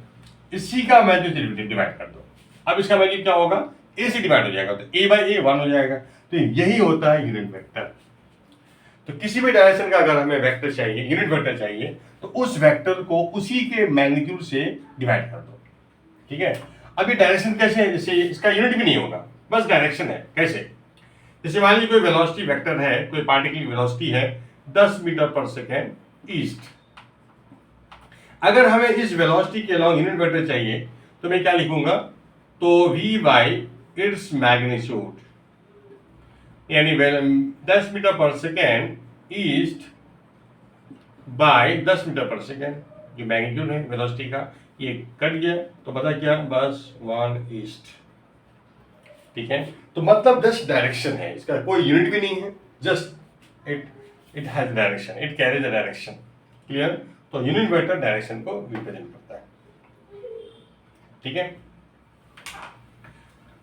इसी का मैग्नीट्यूड डिवाइड कर दो। अब इसका मैग्नीट्यूड क्या होगा, a से डिवाइड हो जाएगा, तो a/a 1 हो जाएगा। तो यही होता है यूनिट वेक्टर। तो किसी भी डायरेक्शन का अगर हमें वेक्टर चाहिए, यूनिट वेक्टर चाहिए, तो उस वेक्टर को उसी के मैग्नीट्यूड से डिवाइड कर दो। ठीक है, अब ये डायरेक्शन कैसे है, जैसे इसका यूनिट भी नहीं होगा, बस डायरेक्शन है। कैसे? जैसे मान लीजिए कोई वेलोसिटी वेक्टर है, कोई पार्टिकल की वेलोसिटी है 10 मीटर पर सेकेंड ईस्ट। अगर हमें इस वेलोसिटी के अलोंग यूनिट वेक्टर चाहिए तो मैं क्या लिखूंगा, तो v बाई इट्स मैग्नीट्यूड, यानी 10 मीटर पर सेकेंड ईस्ट बाय 10 मीटर पर सेकेंड, जो मैग्नीट्यूड है वेलोसिटी का, ये कट गया तो पता क्या, बस 1 ईस्ट। ठीक है, तो मतलब जस्ट डायरेक्शन है, इसका कोई यूनिट भी नहीं है, just it has direction, it carries a direction. Clear? तो यूनिट वेक्टर डायरेक्शन को रिप्रेजेंट करता है। ठीक है,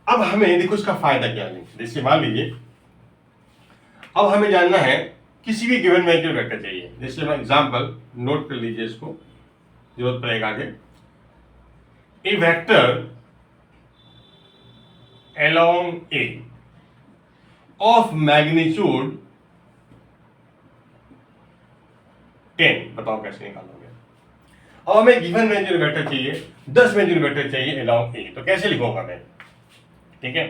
अब हमें देखो इसका फायदा क्या है। जैसे मान लीजिए अब हमें जानना है किसी भी गिवन मैग्नीट्यूड वेक्टर चाहिए। जैसे मैं एग्जांपल नोट कर लीजिए, इसको जरूरत पड़ेगा आगे। ए vector along A of magnitude 10, बताओ कैसे निकालोगे। अब हमें गिवन मैग्नीट्यूड वेक्टर चाहिए, 10 मैग्नीट्यूड वेक्टर चाहिए along A, तो कैसे लिखूंगा मैं? ठीक है,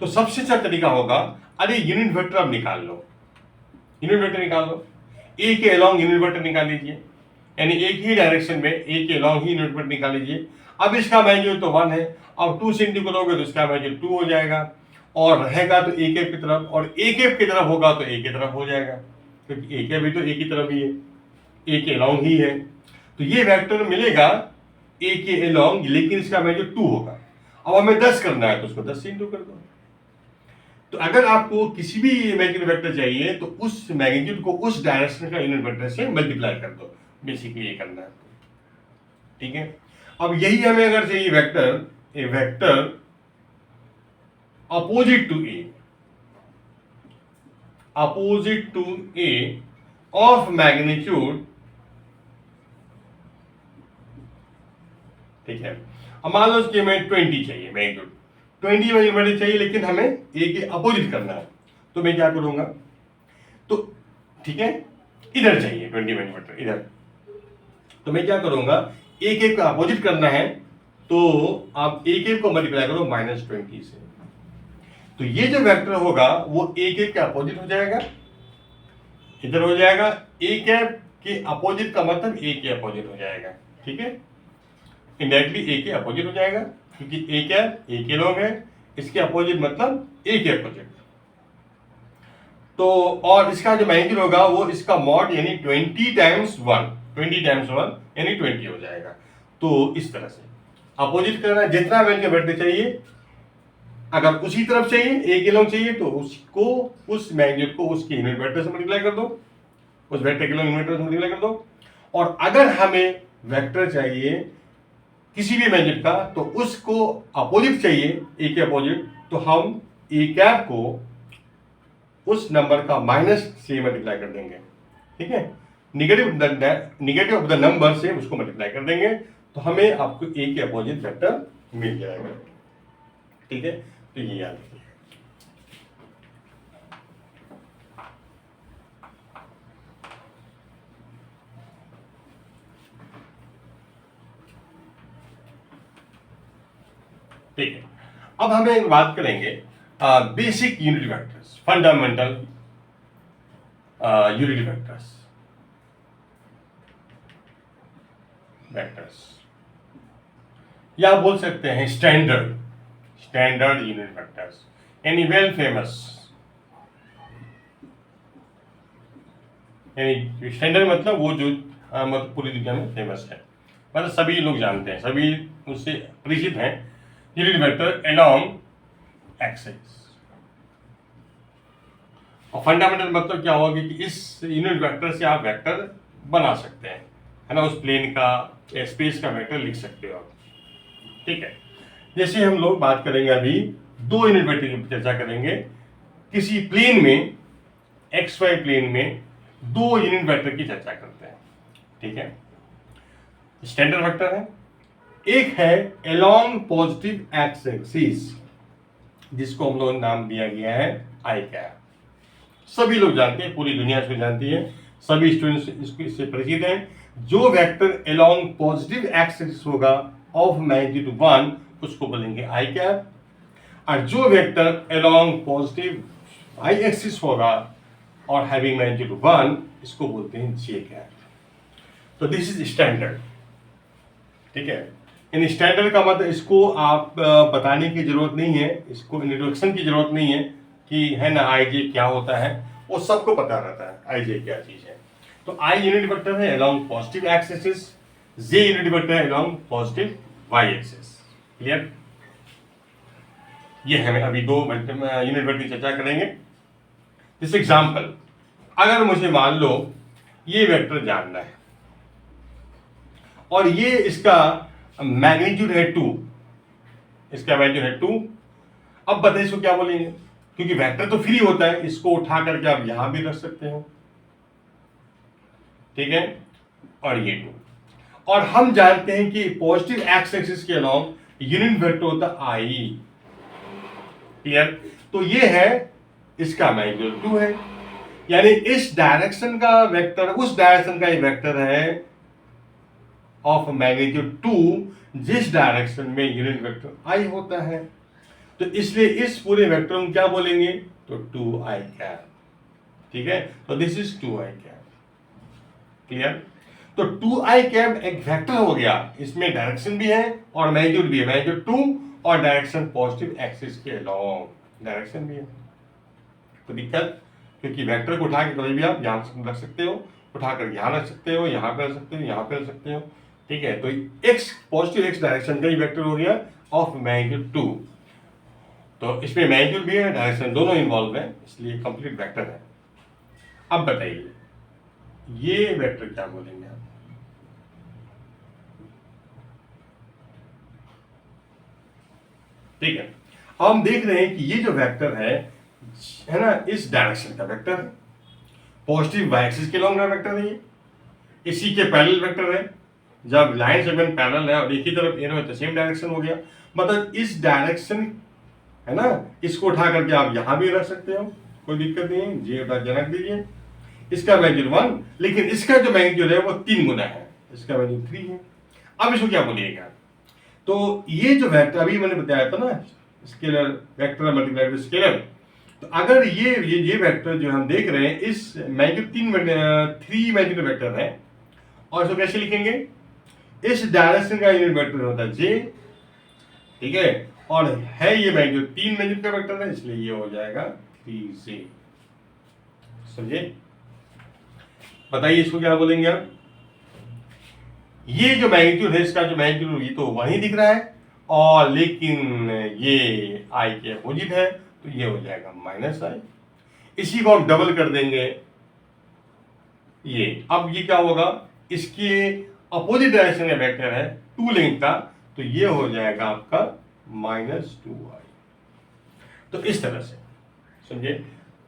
तो सबसे अच्छा तरीका होगा, अरे यूनिट वेक्टर अब निकाल लो, यूनिट वेक्टर निकाल लो, ए के अलॉन्ग यूनिट वेक्टर निकाल लीजिए, यानी एक ही डायरेक्शन में ए के अलॉन्ग ही यूनिट वेक्टर निकाल लीजिए। अब इसका मैग्नीट्यूड तो 1 है, अब 2 से इंटू करोगे तो इसका मैग्नीट्यूड 2 हो जाएगा, और रहेगा तो ए कैप की तरफ, और ए कैप की तरफ होगा तो ए की तरफ हो जाएगा, क्योंकि ए कैप भी तो ए की तरफ ही है, ए के अलॉन्ग ही है। तो ये वेक्टर मिलेगा ए के अलॉन्ग, लेकिन इसका मैग्नीट्यूड 2 होगा। अब हमें 10 करना है तो उसको 10 से इंटू कर दो। तो अगर आपको किसी भी मैग्नीट्यूड वेक्टर चाहिए तो उस मैग्नीट्यूड को उस डायरेक्शन का यूनिट वेक्टर से मल्टीप्लाई कर दो, बेसिकली ये करना है। ठीक है, अब यही हमें अगर चाहिए vector, A vector opposite to A of magnitude, ठीक है, अब मान लो कि हमें 20 चाहिए मैग्नीट्यूड, 20 मैग्नीट्यूड चाहिए, लेकिन हमें ए के अपोजिट करना है, तो मैं क्या करूंगा, तो ठीक है, इधर चाहिए 20 मैग्नीट्यूड इधर, तो मैं क्या करूंगा, ए के का अपोजिट करना है, तो आप ए के को मल्टीप्लाई करो -20 से, तो ये जो वेक्टर होगा वो ए के अपोजिट हो जाएगा, इधर हो जाएगा, ए कैप के अपोजिट का मतलब ए के अपोजिट हो जाएगा। ठीक है, इनडायरेक्टली ए के अपोजिट हो जाएगा, क्योंकि ए कैप ए के लोग है, इसके अपोजिट मतलब ए के अपोजिट। तो और इसका जो मैग्नीट्यूड होगा वो इसका मॉड, यानी 20 टाइम्स 1 यानी 20 हो जाएगा। तो इस तरह से अपोजिट करना, जितना मैग्नीट्यूड वेक्टर चाहिए, अगर उसी तरफ चाहिए, ए के लोग चाहिए, तो उसको उस मैग्नीट्यूड को उसके यूनिट वेक्टर से मल्टीप्लाई कर दो, उस वेक्टर के लोग यूनिट वेक्टर से मल्टीप्लाई कर दो। और अगर हमें वेक्टर चाहिए किसी भी मैग्नीट्यूड का, तो उसको अपोजिट चाहिए ए के अपोजिट, तो हम ए कैप को उस नंबर का माइनस से मल्टीप्लाई कर देंगे, ठीक है, निगेटिव ऑफ द नंबर से उसको मल्टीप्लाई कर देंगे, तो हमें आपको ए के अपोजिट वेक्टर मिल जाएगा, ठीक है। तो ये याद रखिए। ठीक है, अब हमें बात करेंगे basic unit vectors, fundamental unit vectors या बोल सकते हैं स्टैंडर्ड यूनिट वेक्टर्स, यानी वेल फेमस, यानी स्टैंडर्ड मतलब वो जो मतलब पूरी दुनिया में फेमस है, मतलब सभी लोग जानते हैं, सभी उससे परिचित हैं, यूनिट वेक्टर अलोंग एक्सिस। और फंडामेंटल मतलब क्या होगा कि इस यूनिट वेक्टर से आप वेक्टर बना सकते हैं, है ना, उस प्लेन का या स्पेस का वेक्टर लिख सकते हो आप, ठीक है। जैसे हम लोग बात करेंगे अभी दो यूनिट वेक्टर की चर्चा करेंगे, किसी प्लेन में एक्स वाई प्लेन में दो यूनिट वेक्टर की चर्चा करते हैं, ठीक है। स्टैंडर्ड वेक्टर है, एक है अलोंग पॉजिटिव एक्स एक्सिस, जिसको हम लोग नाम दिया गया है आई कैप। सभी लोग जानते हैं, पूरी दुनिया इसको जानती है, सभी स्टूडेंट्स इससे परिचित हैं। जो vector along positive X axis होगा ऑफ मैग्नीट्यूड 1 उसको बोलेंगे आई कैप, और जो vector along positive Y axis होगा और हैविंग मैग्नीट्यूड 1 इसको बोलते हैं जे कैप। तो दिस इज स्टैंडर्ड, ठीक है। इन स्टैंडर्ड का मतलब इसको आप बताने की जरूरत नहीं है, इसको इंट्रोडक्शन की जरूरत नहीं है कि है ना आई जे क्या होता है, वो सबको पता रहता है आई जे क्या चीज है। तो आई यूनिट वेक्टर है along positive X axis, J unit vector है along positive Y axis. Clear? ये हमें अभी दो यूनिट वेक्टर की चर्चा करेंगे। दिस एग्जांपल, अगर मुझे मान लो ये वेक्टर जानना है और ये इसका मैग्नीट्यूड है 2, इसका मैग्नीट्यूड है 2, अब बताइए इसको क्या बोलेंगे, क्योंकि वेक्टर तो फ्री होता है, इसको उठा करके आप यहां भी रख सकते हो, ठीक है, और ये 2, और हम जानते हैं कि पॉजिटिव एक्स एक्सिस के अलोंग यूनिट वेक्टर होता आई। क्लियर? तो ये है, इसका मैग्नीट्यूड 2 है, यानी इस डायरेक्शन का वेक्टर उस डायरेक्शन का ही वेक्टर है ऑफ मैग्नीट्यूड 2 जिस डायरेक्शन में यूनिट वेक्टर आई होता है। तो इसलिए इस पूरे वेक्टर को क्या बोलेंगे, तो 2i कैप, ठीक है। तो this is 2i cap. Clear? तो 2i कैप एक वेक्टर हो गया, इसमें डायरेक्शन भी है और मैग्नीट्यूड भी है, मैग्नीट्यूड 2 और डायरेक्शन पॉजिटिव एक्सिस के अलोंग डायरेक्शन भी है। तो दिक्कत, क्योंकि वेक्टर को उठा के कभी भी आप यहां रख सकते हो, उठाकर यहां रख सकते हो, यहां पे रख सकते हो, यहां पे रख सकते हो, ठीक है। तो एक्स पॉजिटिव एक्स डायरेक्शन का ही वेक्टर हो गया ऑफ मैग्नीट्यूड 2। तो इसमें मैग्नीट्यूड भी है, डायरेक्शन दोनों इन्वॉल्व है, इसलिए कंप्लीट वेक्टर है। अब बताइए ये वेक्टर क्या बोलेंगे आप? ठीक है, हम देख रहे हैं कि ये जो वेक्टर है ना, इस डायरेक्शन का वेक्टर है, पॉजिटिव वाई एक्सिस के लॉन्ग का वेक्टर है, ये इसी के पैरेलल वेक्टर है। जब लाइन सेगमेंट पैरेलल है और एक ही तरफ एरो है तो सेम डायरेक्शन हो गया, मतलब इस डायरेक्शन है ना, इसको उठा करके आप यहां भी रख सकते हो, कोई दिक्कत नहीं है, जे उठा के रख दीजिए। इसका मैग्नीट्यूड 1, लेकिन इसका जो मैग्नीट्यूड है वो 3 गुना है, इसका मैग्नीट्यूड 3 है। अब इसको क्या बोलिएगा, तो ये जो वेक्टर अभी मैंने बताया था ना, scalar vector multiply with scalar, तो अगर ये वेक्टर जो हम देख रहे हैं इस मैग्नीट्यूड 3 मैग्नीट्यूड वेक्टर है, और इसको कैसे लिखेंगे, इस डायरेक्शन का यूनिट वेक्टर होता है जे, ठीक है, और है ये मैग्नीट्यूड 3 मैग्नीट्यूड का वेक्टर है, इसलिए ये हो जाएगा 3j। समझे? बताइए इसको क्या बोलेंगे आप? ये जो मैग्नीट्यूड है, इसका जो मैग्नीट्यूड ये तो वहीं दिख रहा है, और लेकिन ये आई के अपोजिट है, तो ये हो जाएगा -i। इसी को हम डबल कर देंगे, ये अब ये क्या होगा, इसके अपोजिट डायरेक्शन का वेक्टर है 2 लेंथ का, तो ये हो जाएगा आपका -2i। तो इस तरह से समझे,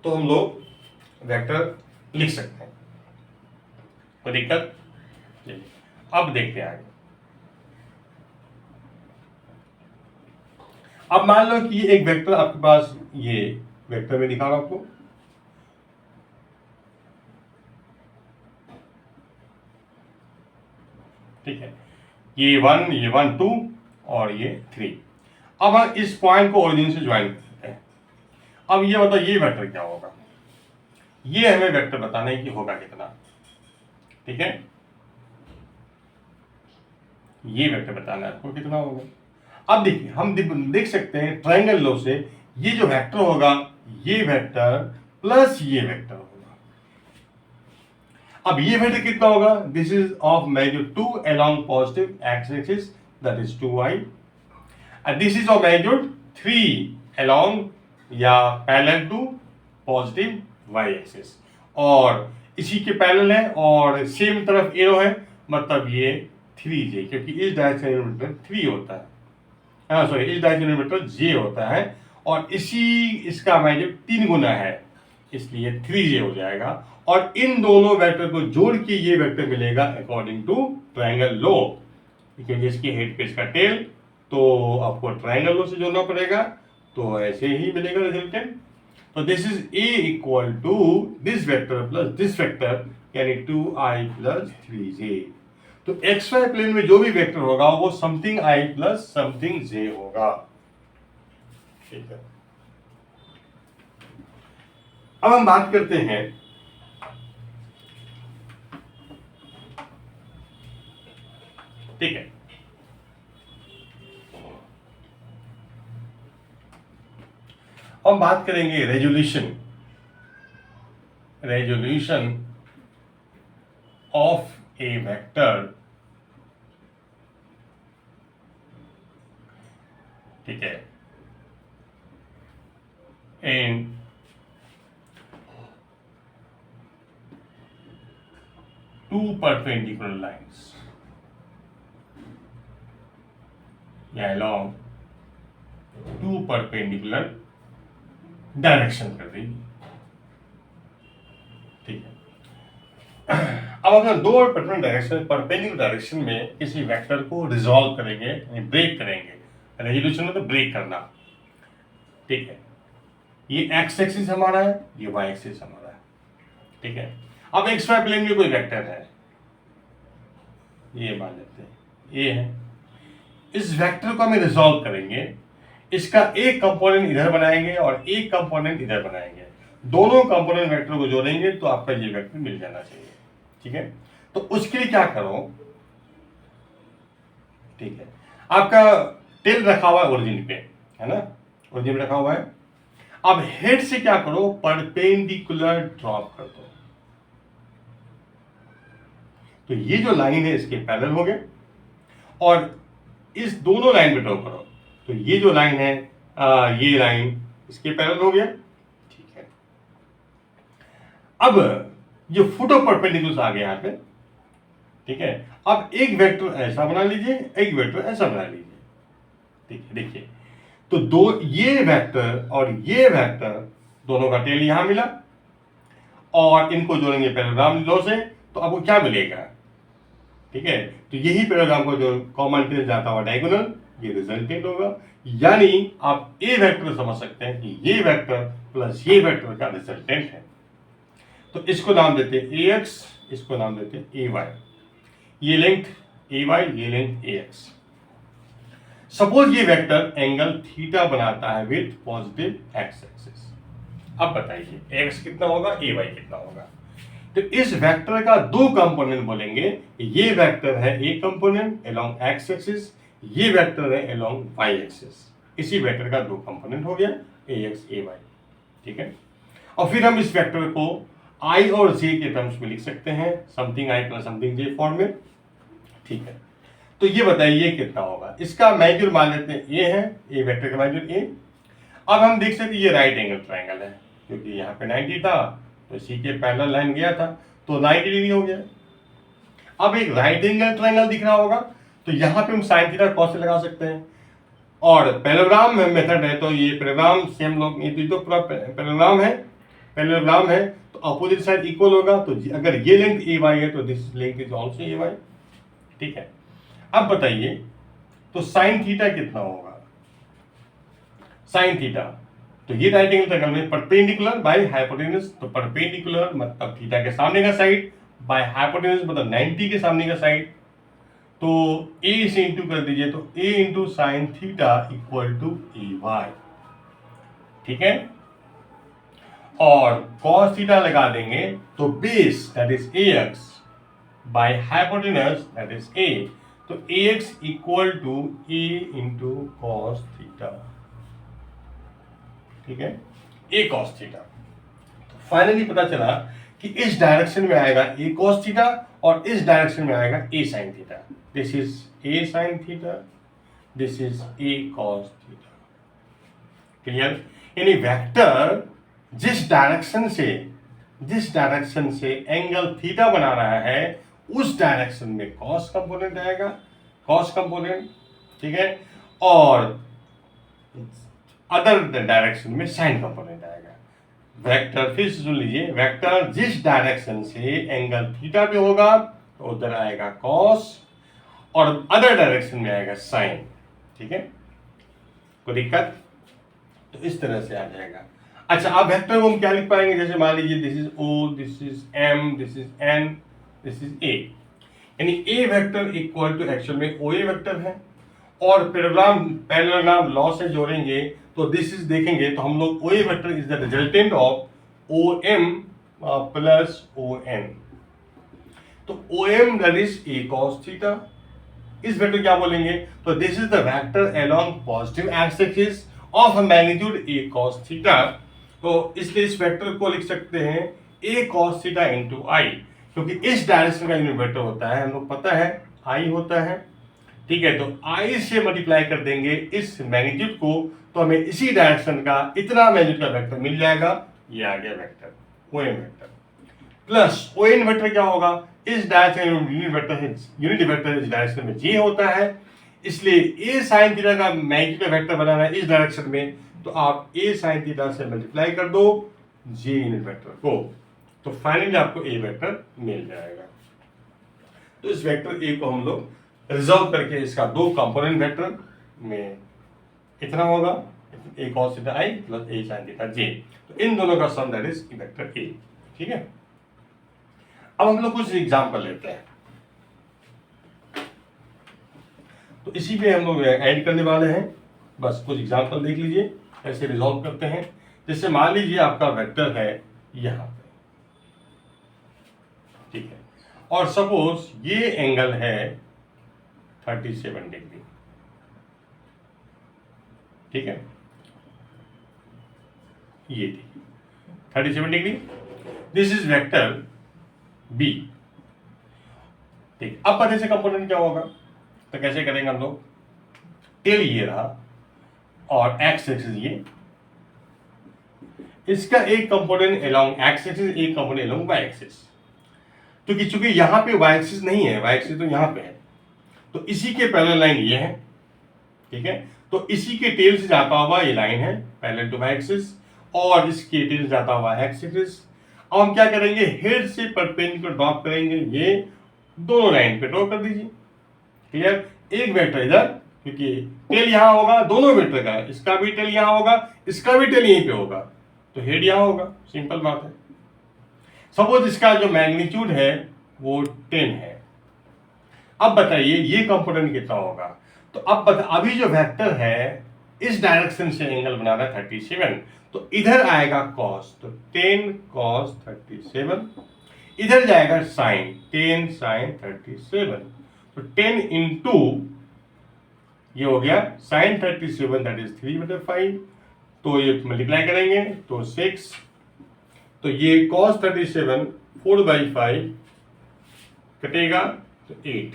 तो हम लोग वेक्टर लिख सकते हैं, कोई दिक्कत? चलिए अब देखते हैं आगे। अब मान लो कि एक वेक्टर आपके पास, ये वेक्टर में दिखा रहा हूं आपको, ठीक है, ये 1 2 और ये 3। अब हम इस पॉइंट को ओरिजिन से ज्वाइन करते हैं। अब ये बताओ ये वेक्टर क्या होगा, ये हमें वेक्टर बताना है कि होगा कितना, ठीक है, ये वेक्टर बताना है आपको कितना होगा। अब देखिए हम देख सकते हैं ट्रायंगल लॉ से, ये जो वेक्टर होगा ये वेक्टर प्लस ये वेक्टर होगा। अब ये वेक्टर कितना होगा, this is of magnitude 2 along positive X axis, that is 2y, and this is of magnitude 3 along या parallel to positive y axis, और इसी के पैरेलल है और सेम तरफ एरो है, मतलब ये 3j, क्योंकि इस डायरेक्शन यूनिट 3 होता है, हाँ सॉरी, इस डायरेक्शन यूनिट j होता है, और इसी इसका मैग्नीट्यूड 3 गुना है, इसलिए 3j हो जाएगा। और इन दोनों वेक्टर को जोड़ के ये वेक्टर मिलेगा अकॉर्डिंग टू ट्रायंगल लॉ, क्योंकि इसकी हेड पे इसका टेल, तो आपको ट्रायंगल लॉ से जोड़ना पड़ेगा, तो ऐसे ही मिलेगा रिजल्टेंट। तो this is a equal to this vector plus this vector, यानी 2i प्लस 3j। तो xy प्लेन में जो भी वेक्टर होगा वो something i plus something j होगा, ठीक है। अब हम बात करते हैं ठीक है, हम बात करेंगे रेजोल्यूशन ऑफ ए वेक्टर, ठीक है, इन टू परपेंडिकुलर लाइन्स या along टू परपेंडिकुलर डायरेक्शन कर देगी, ठीक है। अब अगर दो परपेंडिकुलर डायरेक्शन में किसी वेक्टर को रिजॉल्व करेंगे, यानी ब्रेक करेंगे, रेजोल्यूशन में तो ब्रेक करना, ठीक है, ये एक्स एक्सिस हमारा है, ये वाई एक्सिस हमारा है, ठीक है। अब एक्स वाई प्लेन में कोई वेक्टर है, ये मान लेते हैं ये है, इस वेक्टर को हमें रिजॉल्व करेंगे, इसका एक कंपोनेंट इधर बनाएंगे और एक कंपोनेंट इधर बनाएंगे, दोनों कंपोनेंट वेक्टर को जोड़ेंगे तो आपका ये वेक्टर मिल जाना चाहिए, ठीक है। तो उसके लिए क्या करो, ठीक है, आपका टेल रखा हुआ है ओरिजिन पे, है ना, ओरिजिन रखा हुआ है। अब हेड से क्या करो, परपेंडिकुलर ड्रॉप कर दो, तो ये जो लाइन है इसके पैरेलल हो गए, और इस दोनों लाइन पे ड्रॉ करो, तो ये जो लाइन है ये लाइन इसके पैरेलल हो गया, ठीक है। अब ये फुट ऑफ परपेंडिकुलर आ गया यहाँ पे, ठीक है। अब एक वेक्टर ऐसा बना लीजिए, एक वेक्टर ऐसा बना लीजिए, ठीक है। देखिए तो दो ये वेक्टर और ये वेक्टर दोनों का टेल यहां मिला, और इनको जोड़ेंगे पैरेललोग्राम लॉ से, तो आपको क्या मिलेगा, ठीक है। तो यही पैरेललोग्राम को जो कॉमन टेल जाता हुआ डायगोनल, ये रिजल्टेंट होगा, यानी आप ए वेक्टर समझ सकते हैं कि ये वेक्टर प्लस ये वेक्टर का रिजल्टेंट है। तो इसको नाम देते हैं ए एक्स, इसको नाम देते हैं ए वाई, ये लेंथ ए वाई, ये लेंथ ए एक्स। सपोज ये वेक्टर एंगल थीटा बनाता है विद पॉजिटिव एक्स एक्सिस। अब बताइए एक्स कितना होगा, ए वाई कितना होगा। तो इस वेक्टर का दो कंपोनेंट बोलेंगे, ये वेक्टर है ए कंपोनेंट अलोंग एक्स एक्सिस, ये वेक्टर है अलोंग वाई एक्सिस। इसी वेक्टर का दो कंपोनेंट हो गया, ए एक्स ए वाई, ठीक है। और फिर हम इस वेक्टर को आई और जे के टर्म्स में लिख सकते हैं, something I plus something J form में, ठीक है। तो ये बताइए कितना होगा, इसका मैग्नीट्यूड मान लेते हैं ए है, ए वेक्टर का मैग्नीट्यूड ए। अब हम देख सकते हैं ये राइट एंगल ट्रायंगल है, क्योंकि यहाँ पे 90 था तो इसी के पैरेलल लाइन गया था, तो 90 डिग्री हो गया। अब एक राइट एंगल ट्रायंगल दिख रहा होगा, तो यहाँ पे हम साइन थीटा कॉस लगा सकते हैं, और पैरेललोग्राम में मेथड है, तो ये पैरेललोग्राम से हम लोग, ये तो पूरा पैरेललोग्राम है तो अपोजिट साइड इक्वल होगा, तो अगर ये लेंथ ए वाई है तो this length is also A Y. ठीक है, अब बताइए तो साइन थीटा कितना होगा? साइन थीटा, तो ये राइट एंगल ट्रायंगल में परपेंडिकुलर बाय हाइपोटेन्यूज, तो परपेंडिकुलर मतलब थीटा के सामने का साइड, बाय हाइपोटेन्यूज मतलब 90 के सामने का साइड, तो a से इंटू कर दीजिए, तो a into sine theta equal to A Y. ठीक है, और cos थीटा लगा देंगे तो base that is ax by hypotenuse that is a, तो ax equal to a into cos theta. ठीक है, a cos थीटा। तो फाइनली पता चला कि इस डायरेक्शन में आएगा a cos थीटा और इस डायरेक्शन में आएगा a sin theta. This is a sin theta, this is a cos theta. Clear? यानी वेक्टर जिस डायरेक्शन से एंगल थीटा बना रहा है उस डायरेक्शन में cos कंपोनेंट आएगा, cos कंपोनेंट। ठीक है, और अदर डायरेक्शन में साइन कंपोनेंट आएगा। वेक्टर फिर से सुन लीजिए, वेक्टर जिस डायरेक्शन से एंगल थीटा पे होगा तो उधर आएगा cos और अदर डायरेक्शन में आएगा साइन। ठीक है, कोई दिक्कत? तो इस तरह से आ जाएगा। अच्छा, अब वेक्टर को हम क्या लिख पाएंगे? जैसे मान लीजिए this is O, this is M, this is N, this is A, यानी A vector equal to actual में OA वेक्टर है, और पैरेललोग्राम लॉ से जोड़ेंगे तो दिस इज देखेंगे तो हम लोग OA vector is the resultant of OM plus ON, तो OM that is A cos theta. इस वेक्टर क्या बोलेंगे? तो this is the vector along positive axis of magnitude A cos theta, तो इसलिए इस वेक्टर को लिख सकते हैं A cos theta into I, क्योंकि इस डायरेक्शन का यूनिट वेक्टर होता है, हम लोग पता है I होता है। ठीक है, तो I से मल्टीप्लाई कर देंगे इस मैग्नीट्यूड को, तो हमें इसी डायरेक्शन का इतना मैग्नीट्यूड का वेक्टर मिल जाएगा। ये आ गया vector OM vector, plus ON vector क्या होगा? इस डायरेक्शन यूनिट वेक्टर इस डायरेक्शन में J होता है, इसलिए A sin थीटा का मैग्नीट्यूड का वेक्टर बनाना है इस डायरेक्शन में, तो आप A sin थीटा से मल्टीप्लाई कर दो J यूनिट वेक्टर को, तो फाइनली आपको A वेक्टर मिल जाएगा। तो इस वेक्टर A को हम लोग रिजॉल्व करके इसका दो कंपोनेंट वेक्टर में इतना होगा A cos theta I plus A sin theta J, तो इन दोनों का सम दैट इज वेक्टर A। ठीक है, अब हम लोग कुछ एग्जाम्पल लेते हैं, तो इसी पे हम लोग ऐड करने वाले हैं। बस कुछ एग्जाम्पल देख लीजिए कैसे रिजॉल्व करते हैं। जैसे मान लीजिए आपका वेक्टर है यहाँ पे, ठीक है, और सपोज ये एंगल है 37 डिग्री। ठीक है, ये 37 degree, this is vector B। ठीक, अब पता से कंपोनेंट क्या होगा, तो कैसे करेंगे हम लोग? टेल ये रहा और एक्स एक्सिस ये, इसका एक कंपोनेंट अलोंग एक्स एक्सिस, एक कंपोनेंट अलोंग वाई एक्सिस। तो चूंकि यहां पे वाई एक्सिस नहीं है, वाई एक्सिस तो यहां पे है, तो इसी के पैरेलल लाइन ये है। ठीक है, तो इसी के टेल से जाता हुआ ये लाइन है पैरेलल टू वाई एक्सिस, और इसके टेल से जाता हुआ एक्स एक्सिस। अब हम क्या करेंगे? हेड से परपेंडिकुलर ड्रॉप करेंगे, ये दोनों लाइन पे ड्रॉ कर दीजिए। क्लियर? एक वेक्टर इधर, क्योंकि टेल यहां होगा दोनों वेक्टर का, इसका भी टेल यहां होगा, इसका भी टेल यहीं पे होगा, तो हेड यहां होगा। सिंपल बात है। सपोज इसका जो मैग्नीट्यूड है वो 10 है। अब बताइए ये कंपोनेंट कितना होगा? तो अब अभी जो वेक्टर है इस डायरेक्शन से एंगल बना रहा है 37, तो इधर आएगा cos, तो 10 cos 37, इधर जाएगा sin, 10 sin 37, तो 10 इंटू ये हो गया sin 37 दैट इज 3/5, तो ये मल्टीप्लाई करेंगे तो 6, तो ये cos 37 4/5 कटेगा तो 8।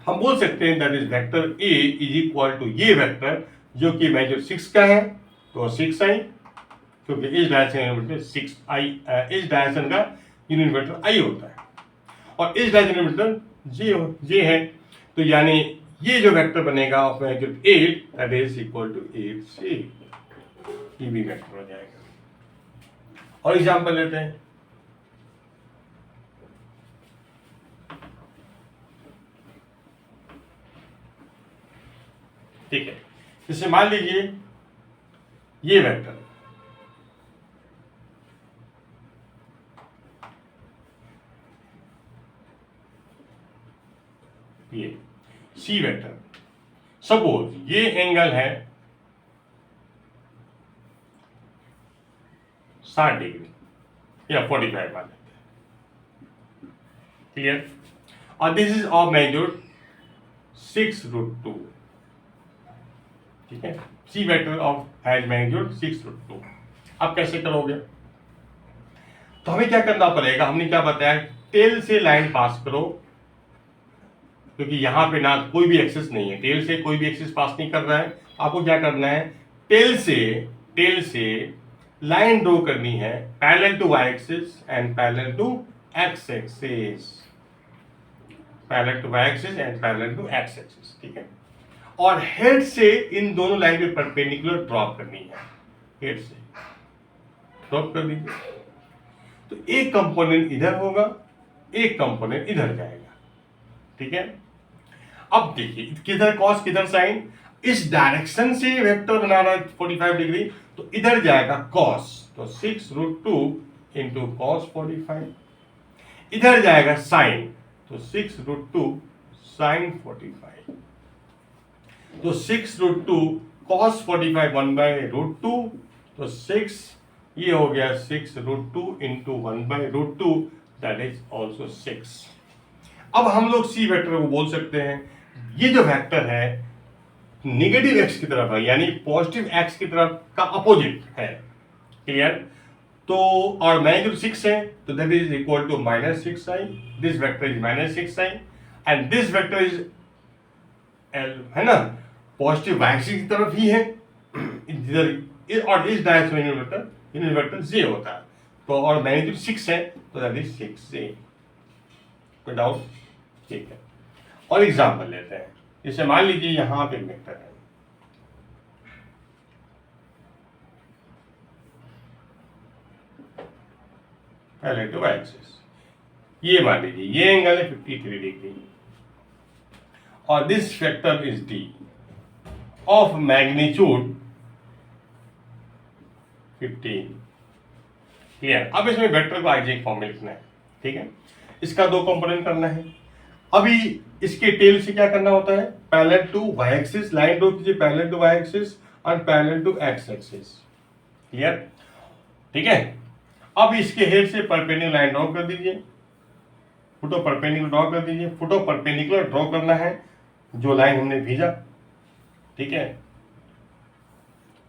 हम बोल सकते हैं that is vector A is equal to ये वेक्टर जो कि मैग्नीट्यूड 6 का है, तो 6i, क्योंकि इस डायरेक्शन में 6i, इस डायरेक्शन का यूनिट वेक्टर i होता है, और इस डायरेक्शन में j है, तो यानी ये जो वेक्टर बनेगा of magnitude 8 that is equal to 8c, ये भी वेक्टर हो जाएगा। और एग्जांपल लेते हैं, ठीक है। जैसे मान लीजिए ये वेक्टर ये सी वेक्टर, सपोज ये एंगल है 60 डिग्री या 45 मान लेते हैं, क्लियर। और दिस इज ऑफ मैग्नीट्यूड 6√2, ठीक है। C vector of has magnitude 6√2। अब कैसे करोगे, तो हमें क्या करना पड़ेगा, हमने क्या बताया, टेल से लाइन पास करो, क्योंकि यहां पे ना कोई भी एक्सेस नहीं है, टेल से कोई भी एक्सेस पास नहीं कर रहा है। आपको क्या करना है, टेल से लाइन ड्रॉ करनी है parallel to Y axis and parallel to X axis, parallel to Y axis and parallel to X axis, ठीक है। और हेड से इन दोनों लाइन पे परपेंडिकुलर ड्रॉप करनी है, हेड से ड्रॉप कर दीजिए। तो एक कंपोनेंट इधर होगा, एक कंपोनेंट इधर जाएगा, ठीक है। अब देखिए किधर कॉस किधर साइन, इस डायरेक्शन से वेक्टर बनाना है 45 डिग्री, तो इधर जाएगा कॉस, तो 6√2 इंटू कॉस 45, इधर जाएगा साइन, तो 6√2 साइन 45, तो 6√2 कॉस 45 1/√2, तो 6 ये हो गया 6√2 इंटू 1/√2 दैट इज ऑल्सो 6। अब हम लोग सी वेक्टर को बोल सकते हैं, ये जो वेक्टर है निगेटिव एक्स की तरफ है, यानी पॉजिटिव एक्स की तरफ का अपोजिट है, क्लियर। तो और मैग्नीट्यूड 6 है, तो that is equal to -6i, this vector is -6i and this vector is L, है ना, पॉजिटिव एक्स की तरफ ही है इधर, और इस डायरेक्शन में यूनिट वेक्टर जे होता है, तो और मैग्नीट्यूड 6 है, तो दैट इज 6j। कोई डाउट, ठीक है। और एग्जांपल लेते हैं, जैसे मान लीजिए यहां पे वेक्टर है, पहले टू एक्सिस, ये मान लीजिए ये एंगल है 53 डिग्री और this vector is D of magnitude 15, clear. अब इसमें वेक्टर को आइजेक फॉर्म में लिखना है, ठीक है। इसका दो कंपोनेंट करना है। अभी इसके टेल से क्या करना होता है, parallel to Y axis line draw कीजिए, पैरेलल टू वाई एक्सिस और parallel to X axis, clear, ठीक है। अब इसके हेड से परपेंडिकुलर लाइन ड्रॉ कर दीजिए, फुटो परपेंडिकुलर ड्रॉ कर दीजिए, फुटो परपेंडिकुलर ड्रॉ करना है जो लाइन हमने भेजा, ठीक है,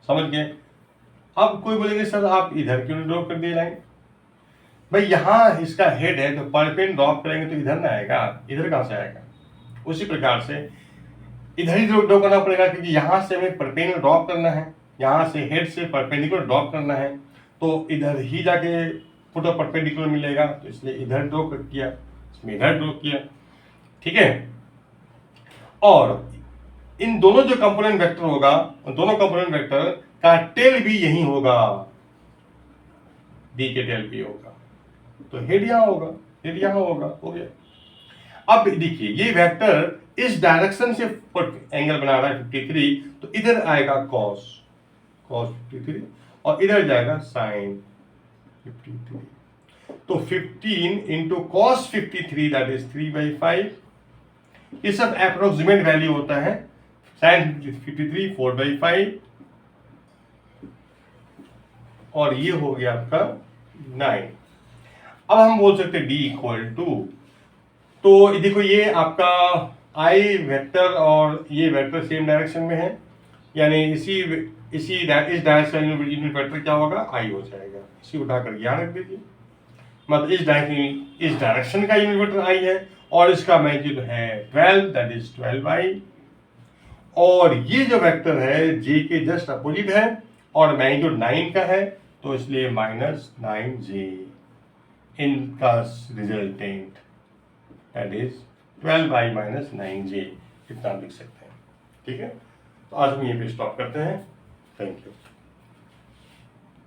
समझ गए। अब कोई बोलेंगे सर आप इधर क्यों ड्रॉ कर दिए लाइन, भाई यहाँ इसका हेड है तो परपेंडिकुलर ड्रॉप करेंगे तो इधर ना आएगा, इधर कहां से आएगा। उसी प्रकार से इधर ही ड्रॉ करना पड़ेगा, क्योंकि यहां से हमें परपेंडिकुलर ड्रॉप करना है, यहां से हेड से परपेंडिकुलर ड्रॉप करना है, तो इधर ही जाके फुटो परपेंडिकुलर मिलेगा, तो इसलिए इधर ड्रॉ किया, इसमें इधर ड्रॉ किया, ठीक है। और इन दोनों जो कंपोनेंट वेक्टर होगा, दोनों कंपोनेंट वेक्टर का टेल भी यही होगा, डी के टेल भी होगा, तो हेड यहां होगा, हेड यहां होगा, हो गया। अब देखिए ये वेक्टर इस डायरेक्शन से एंगल बना रहा है 53, तो इधर आएगा cos 53 और इधर जाएगा sin 53, तो 15 इंटू cos 53 दैट इज 3/5, ये सब अप्रोक्सीमेट वैल्यू होता है, sin 53 4/5 और ये हो गया आपका 9। अब हम बोल सकते हैं d इक्वल टू, तो देखो ये आपका आई वेक्टर और ये वेक्टर सेम डायरेक्शन में है, यानी इस डायरेक्शन यूनिट वेक्टर क्या होगा, आई हो जाएगा, इसी उठाकर यहाँ रख दीजिए, मतलब इस डायरेक्शन का यूनिट वेक्टर आई है और इसका मैग्नीट्यूड है 12 दैट इज 12i, और ये जो वेक्टर है जे के जस्ट अपोजिट है और मैग्नीट्यूड 9 का है, तो इसलिए -9j इनका resultant that is 12i - 9j इतना आप लिख सकते हैं। ठीक है, तो आज हम यहीं पे स्टॉप करते हैं। Thank you.